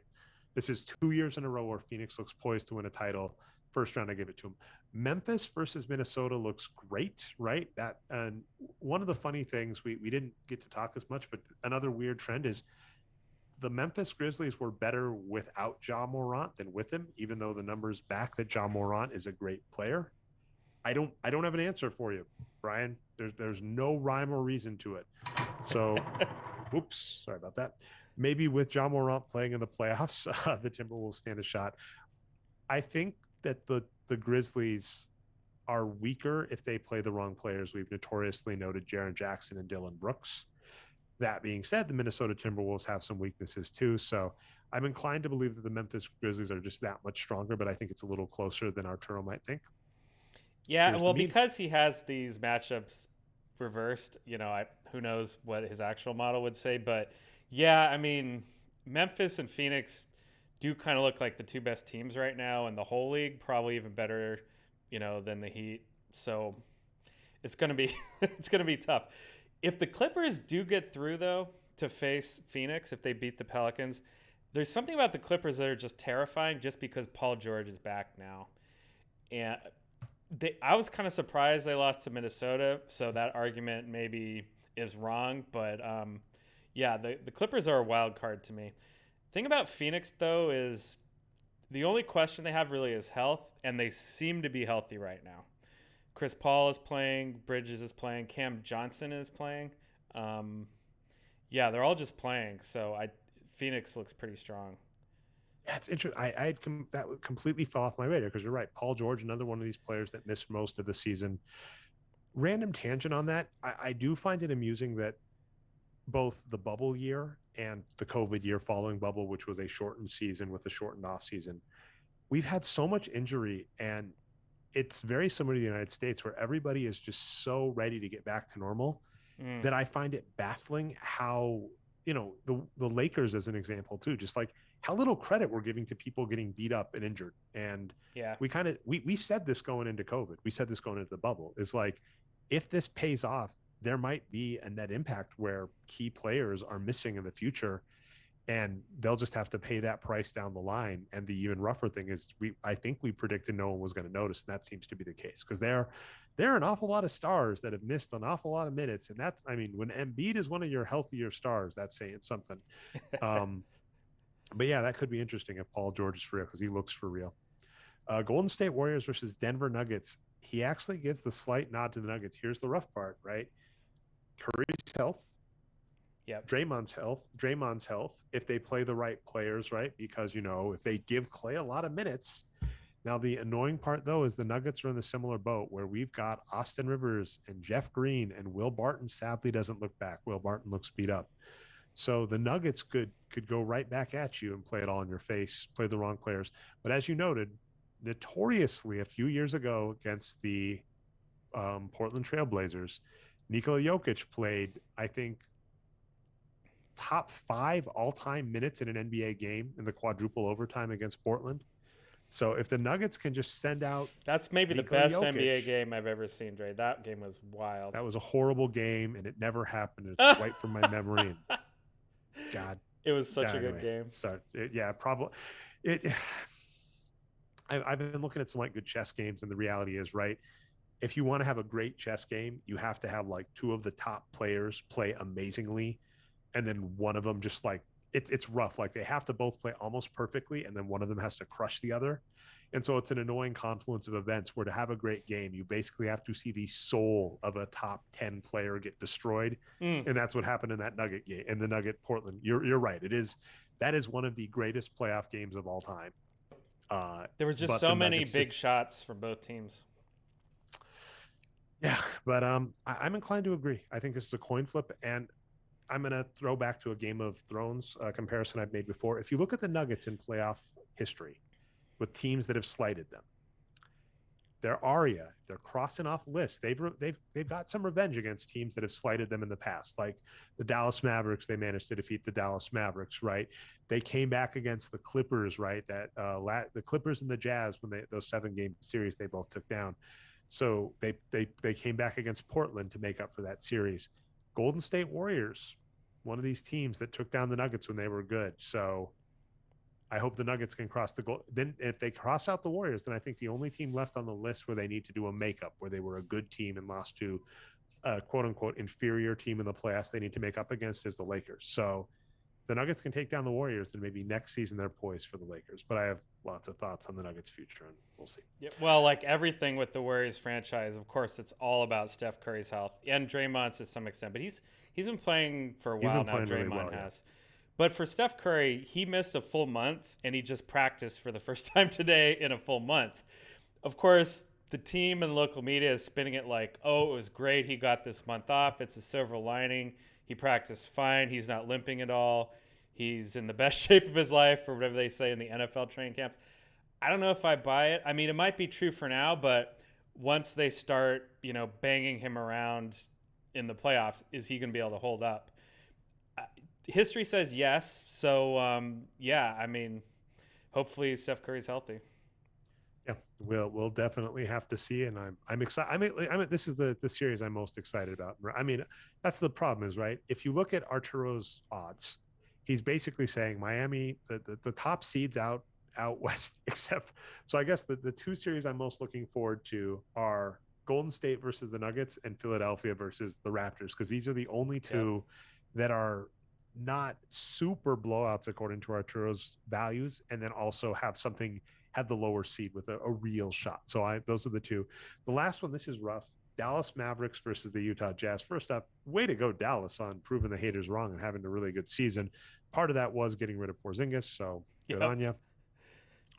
This is 2 years in a row where Phoenix looks poised to win a title. First round, I give it to them. Memphis versus Minnesota looks great, right? That and one of the funny things we didn't get to talk this much, but another weird trend is the Memphis Grizzlies were better without Ja Morant than with him, even though the numbers back that Ja Morant is a great player. I don't have an answer for you, Brian. There's no rhyme or reason to it. So, oops, sorry about that. Maybe with Ja Morant playing in the playoffs, the Timberwolves stand a shot. I think that the Grizzlies are weaker if they play the wrong players. We've notoriously noted Jaren Jackson and Dylan Brooks. That being said, the Minnesota Timberwolves have some weaknesses too. So I'm inclined to believe that the Memphis Grizzlies are just that much stronger, but I think it's a little closer than Arturo might think. Yeah, well, because he has these matchups reversed, who knows what his actual model would say. But yeah, I mean, Memphis and Phoenix do kind of look like the two best teams right now in the whole league, probably even better, than the Heat. So it's going to be it's going to be tough. If the Clippers do get through, though, to face Phoenix, if they beat the Pelicans, there's something about the Clippers that are just terrifying just because Paul George is back now. And I was kind of surprised they lost to Minnesota, so that argument maybe is wrong. But, yeah, the Clippers are a wild card to me. The thing about Phoenix, though, is the only question they have really is health, and they seem to be healthy right now. Chris Paul is playing, Bridges is playing, Cam Johnson is playing. Yeah, they're all just playing. So Phoenix looks pretty strong. Yeah, it's interesting. That completely fell off my radar because you're right. Paul George, another one of these players that missed most of the season. Random tangent on that. I do find it amusing that both the bubble year and the COVID year following bubble, which was a shortened season with a shortened off season, we've had so much injury, and it's very similar to the United States where everybody is just so ready to get back to normal that I find it baffling how, the Lakers as an example too, just like how little credit we're giving to people getting beat up and injured. And yeah, we said this going into COVID, we said this going into the bubble, is like, if this pays off, there might be a net impact where key players are missing in the future, and they'll just have to pay that price down the line. And the even rougher thing is I think we predicted no one was going to notice, and that seems to be the case because there are an awful lot of stars that have missed an awful lot of minutes. And that's, I mean, when Embiid is one of your healthier stars, that's saying something. But yeah, that could be interesting if Paul George is for real because he looks for real. Golden State Warriors versus Denver Nuggets. He actually gives the slight nod to the Nuggets. Here's the rough part, right? Curry's health. Yeah, Draymond's health. If they play the right players, right? Because, if they give Clay a lot of minutes. Now, the annoying part, though, is the Nuggets are in a similar boat where we've got Austin Rivers and Jeff Green, and Will Barton sadly doesn't look back. Will Barton looks beat up. So the Nuggets could go right back at you and play it all in your face, play the wrong players. But as you noted, notoriously a few years ago against the Portland Trailblazers, Nikola Jokic played, I think, top 5 all-time minutes in an NBA game in the quadruple overtime against Portland. So if the Nuggets can just send out, that's maybe Nikola the best Jokic, NBA game I've ever seen, Dre. That game was wild. That was a horrible game, and it never happened. It's wiped from my memory. And God, it was such a good game. Probably. I've been looking at some like good chess games, and the reality is, right, if you want to have a great chess game, you have to have like 2 of the top players play amazingly, and then one of them just like it's rough. Like they have to both play almost perfectly, and then one of them has to crush the other. And so it's an annoying confluence of events where to have a great game, you basically have to see the soul of a top 10 player get destroyed. Mm. And that's what happened in that Nugget game, in the Nugget Portland. You're right. That is one of the greatest playoff games of all time. There was just But so the many Nuggets big just, shots from both teams. yeah. But I'm inclined to agree. I think this is a coin flip, and I'm going to throw back to a Game of Thrones comparison I've made before. If you look at the Nuggets in playoff history with teams that have slighted them, their aria, they're crossing off lists. They've got some revenge against teams that have slighted them in the past, like the Dallas Mavericks. They managed to defeat the Dallas Mavericks, right? They came back against the Clippers, right? The Clippers and the Jazz, when those 7-game series they both took down. So they came back against Portland to make up for that series. Golden State Warriors, one of these teams that took down the Nuggets when they were good. So I hope the Nuggets can cross the goal. Then if they cross out the Warriors, then I think the only team left on the list where they need to do a makeup, where they were a good team and lost to a quote unquote inferior team in the playoffs, they need to make up against is the Lakers. So if the Nuggets can take down the Warriors, then maybe next season they're poised for the Lakers. But I have lots of thoughts on the Nuggets' future, and we'll see. Yeah, well, like everything with the Warriors franchise, of course, it's all about Steph Curry's health and Draymond's to some extent. But he's been playing for a He's while been now. playing really Draymond well, has. But for Steph Curry, he missed a full month and he just practiced for the first time today in a full month. Of course, the team and local media is spinning it like, oh, it was great. He got this month off. It's a silver lining. He practiced fine. He's not limping at all. He's in the best shape of his life, or whatever they say in the NFL training camps. I don't know if I buy it. I mean, it might be true for now, but once they start, banging him around in the playoffs, is he going to be able to hold up? History says yes. So, yeah, I mean, hopefully Steph Curry's healthy. Yeah, we'll definitely have to see, and I'm excited. This is the series I'm most excited about. I mean, that's the problem is, right? If you look at Arturo's odds, he's basically saying Miami, the top seeds out west, except so I guess the two series I'm most looking forward to are Golden State versus the Nuggets and Philadelphia versus the Raptors, because these are the only two that are not super blowouts according to Arturo's values, and then also have the lower seed with a real shot. So those are the two. The last one, this is rough. Dallas Mavericks versus the Utah Jazz. First up, way to go, Dallas, on proving the haters wrong and having a really good season. Part of that was getting rid of Porzingis, so good on you.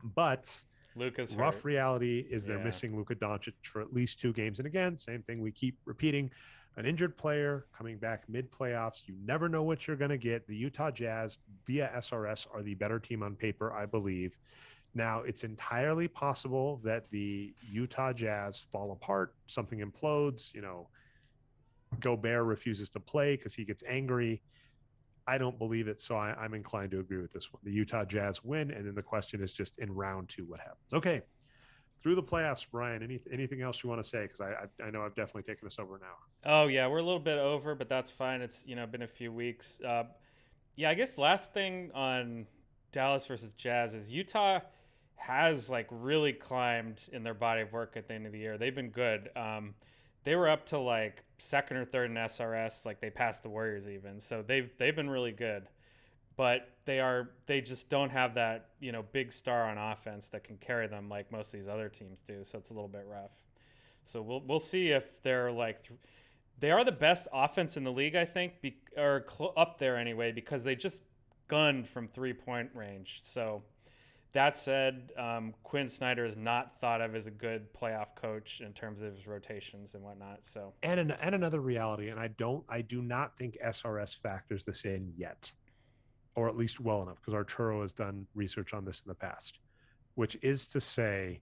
But Luka's rough hurt. reality is they're missing Luka Doncic for at least 2 games. And again, same thing we keep repeating. An injured player coming back mid-playoffs, you never know what you're going to get. The Utah Jazz via SRS are the better team on paper, I believe. Now, it's entirely possible that the Utah Jazz fall apart, something implodes, Gobert refuses to play because he gets angry. I don't believe it, so I'm inclined to agree with this one. The Utah Jazz win, and then the question is just in round 2 what happens. Okay, through the playoffs, Brian, anything else you want to say? Because I know I've definitely taken us over an hour. Oh, yeah, we're a little bit over, but that's fine. It's, been a few weeks. Yeah, I guess last thing on Dallas versus Jazz is Utah has like really climbed in their body of work at the end of the year. They've been good. They were up to like second or third in SRS, like they passed the Warriors even. So they've been really good. But they just don't have that, big star on offense that can carry them like most of these other teams do. So it's a little bit rough. So we'll see if they're like they are the best offense in the league, I think, or up there anyway, because they just gunned from 3-point range. So that said, Quinn Snyder is not thought of as a good playoff coach in terms of his rotations and whatnot. So and another reality, and I do not think SRS factors this in yet, or at least well enough, because Arturo has done research on this in the past, which is to say,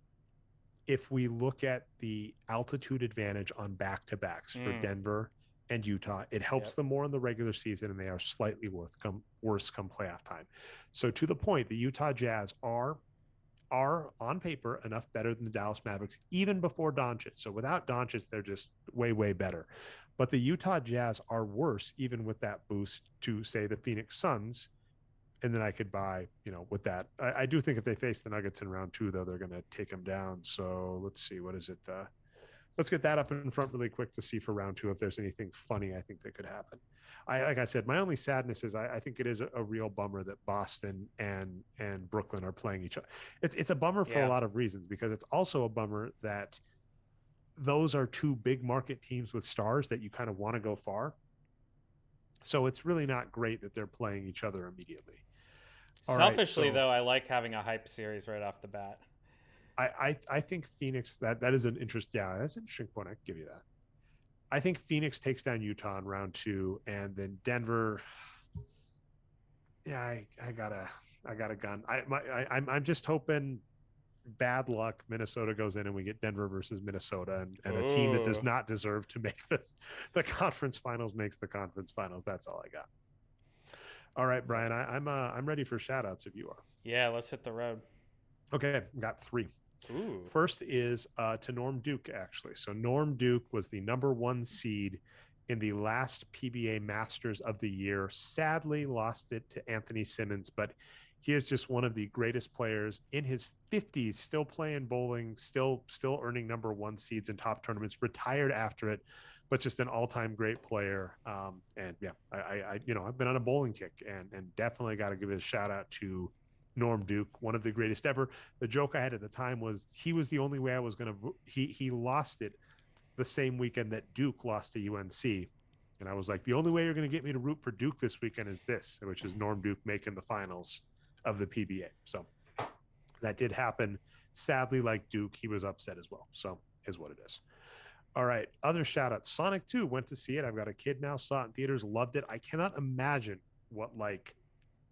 if we look at the altitude advantage on back-to-backs for Denver and Utah, it helps them more in the regular season, and they are slightly worse come playoff time. So to the point, the Utah Jazz are on paper enough better than the Dallas Mavericks, even before Doncic. So without Doncic, they're just way, way better. But the Utah Jazz are worse, even with that boost to, say, the Phoenix Suns. And then I could buy, with that. I do think if they face the Nuggets in round 2, though, they're going to take them down. So let's see. What is it? let's get that up in front really quick to see for round two if there's anything funny I think that could happen. Like I said, my only sadness is I think it is a real bummer that Boston and Brooklyn are playing each other. It's a bummer for a Yeah. lot of reasons, because it's also a bummer that those are two big market teams with stars that you kind of want to go far. So it's really not great that they're playing each other immediately. All right, Selfishly, so though, I like having a hype series right off the bat. I think Phoenix, that is an interest. Yeah, that's an interesting point. I can give you that. I think Phoenix takes down Utah in round two, and then Denver. Yeah, I got a gun. I'm just hoping bad luck. Minnesota goes in and we get Denver versus Minnesota, and a team that does Ooh. not deserve to make this the conference finals makes the conference finals. That's all I got. All right, Brian, I'm ready for shout outs if you are. Yeah, let's hit the road. Okay, got three. Ooh. First is to Norm Duke, actually. So Norm Duke was the number one seed in the last PBA Masters of the year. Sadly, lost it to Anthony Simmons, but he is just one of the greatest players in his 50s, still playing bowling, still earning number one seeds in top tournaments. Retired after it, but just an all-time great player. And yeah, I've been on a bowling kick, and definitely got to give a shout out to Norm Duke, one of the greatest ever. The joke I had at the time was he was the only way I was going to. He lost it the same weekend that Duke lost to UNC, and I was like, the only way you're going to get me to root for Duke this weekend is this, which is Norm Duke making the finals of the PBA. So that did happen. Sadly, like Duke, he was upset as well. So is what it is. All right. Other shout outs. Sonic 2, went to see it. I've got a kid now, saw it in theaters, loved it. I cannot imagine what like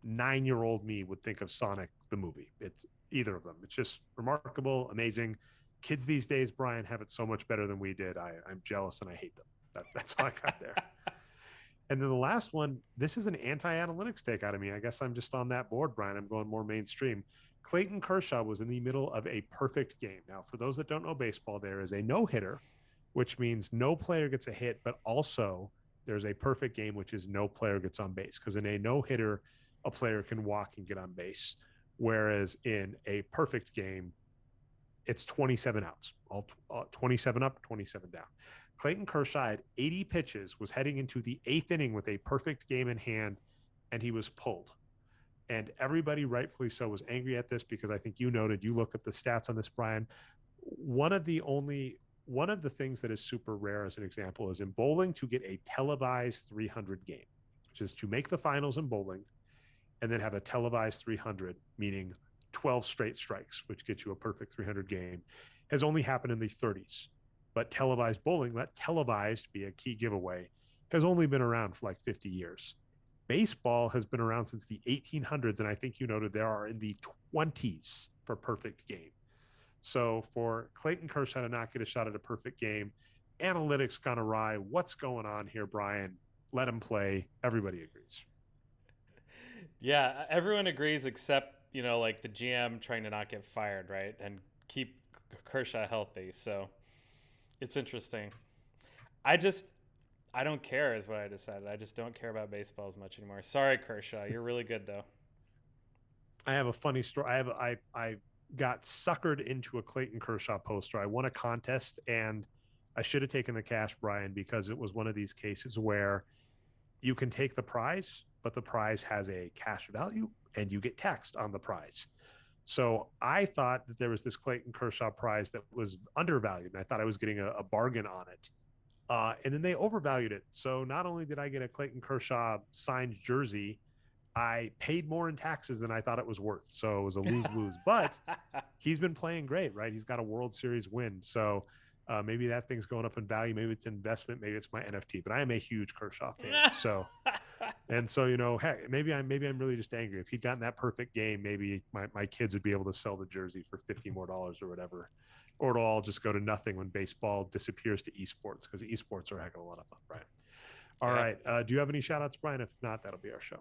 9-year-old me would think of Sonic the movie. It's either of them. It's just remarkable, amazing. Kids these days, Brian, have it so much better than we did. I'm jealous and I hate them. That's all I got there. And then the last one, this is an anti-analytics take out of me. I guess I'm just on that board, Brian. I'm going more mainstream. Clayton Kershaw was in the middle of a perfect game. Now, for those that don't know baseball, there is a no-hitter, which means no player gets a hit, but also there's a perfect game, which is no player gets on base. Because in a no-hitter, a player can walk and get on base. Whereas in a perfect game, it's 27 outs, all 27 up, 27 down. Clayton Kershaw had 80 pitches, was heading into the 8th inning with a perfect game in hand, and he was pulled. And everybody, rightfully so, was angry at this, because I think you noted, you look at the stats on this, Brian. One of the things that is super rare, as an example, is in bowling to get a televised 300 game, which is to make the finals in bowling and then have a televised 300, meaning 12 straight strikes, which gets you a perfect 300 game, has only happened in the 30s. But televised bowling, let televised be a key giveaway, has only been around for like 50 years. Baseball has been around since the 1800s, and I think you noted there are in the 20s for perfect game. So for Clayton Kershaw to not get a shot at a perfect game, analytics gone awry. What's going on here, Brian? Let him play. Everybody agrees. Yeah, everyone agrees except, like the GM trying to not get fired, right? And keep Kershaw healthy. So it's interesting. I just, I don't care, is what I decided. I just don't care about baseball as much anymore. Sorry, Kershaw. You're really good, though. I have a funny story. I got suckered into a Clayton Kershaw poster. I won a contest, and I should have taken the cash, Brian, because it was one of these cases where you can take the prize, but the prize has a cash value and you get taxed on the prize. So I thought that there was this Clayton Kershaw prize that was undervalued, and I thought I was getting a bargain on it. And then they overvalued it. So not only did I get a Clayton Kershaw signed jersey, I paid more in taxes than I thought it was worth. So it was a lose-lose. But he's been playing great, right? He's got a World Series win. So maybe that thing's going up in value. Maybe it's investment. Maybe it's my NFT. But I am a huge Kershaw fan. So heck, maybe I'm really just angry. If he'd gotten that perfect game, maybe my kids would be able to sell the jersey for $50 more or whatever. Or it'll all just go to nothing when baseball disappears to esports, because esports are a heck of a lot of fun, Brian. All right. Do you have any shout outs, Brian? If not, that'll be our show.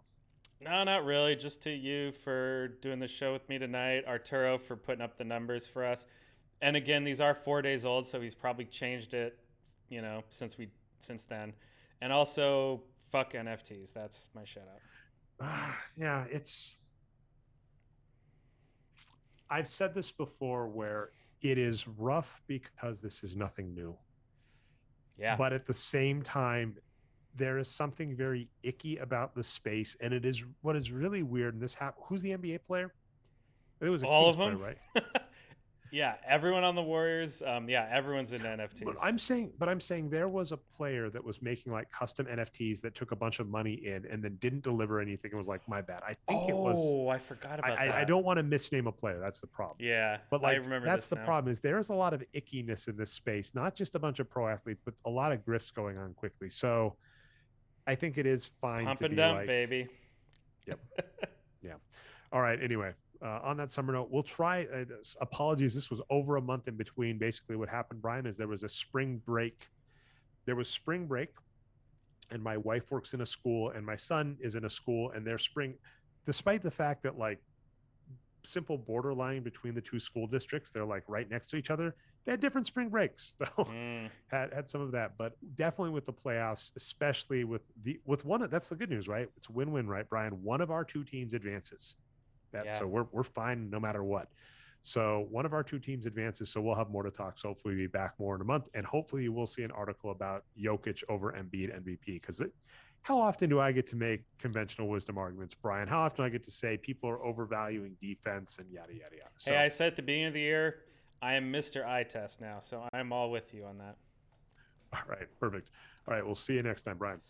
No, not really. Just to you for doing the show with me tonight. Arturo for putting up the numbers for us. And again, these are 4 days old, so he's probably changed it, since then. And also, fuck NFTs. That's my shout out. Yeah, I've said this before, where it is rough because this is nothing new. Yeah. but at the same time, there is something very icky about the space, and it is what is really weird. And this who's the NBA player? It was a All Kings of player, them. right? Yeah, everyone on the Warriors. Yeah, everyone's into But NFTs. I'm saying there was a player that was making like custom NFTs that took a bunch of money in and then didn't deliver anything. It was like, my bad. I think it was. Oh, I forgot about I that. don't want to misname a player. That's the problem. Yeah, But I like remember that's this the now. problem is there's a lot of ickiness in this space, not just a bunch of pro athletes, but a lot of grifts going on quickly. So I think it is fine Pump to and be dump, like, baby. yep, yeah. All right. Anyway, on that summer note, we'll try. Apologies, this was over a month in between. Basically, what happened, Brian, is there was a spring break. There was spring break, and my wife works in a school, and my son is in a school, and their spring, despite the fact that like simple borderline between the two school districts, they're like right next to each other. They had different spring breaks, so had some of that, but definitely with the playoffs, especially with one. That's the good news, right? It's win-win, right, Brian? One of our two teams advances. Yeah. So we're fine no matter what. So one of our two teams advances, so we'll have more to talk. So hopefully we'll be back more in a month, and hopefully you will see an article about Jokic over Embiid MVP, because how often do I get to make conventional wisdom arguments, Brian? How often do I get to say people are overvaluing defense and yada yada yada? Hey, So I said at the beginning of the year, I am Mr. Eye Test now, so I'm all with you on that. all right, perfect. All right, we'll see you next time, Brian.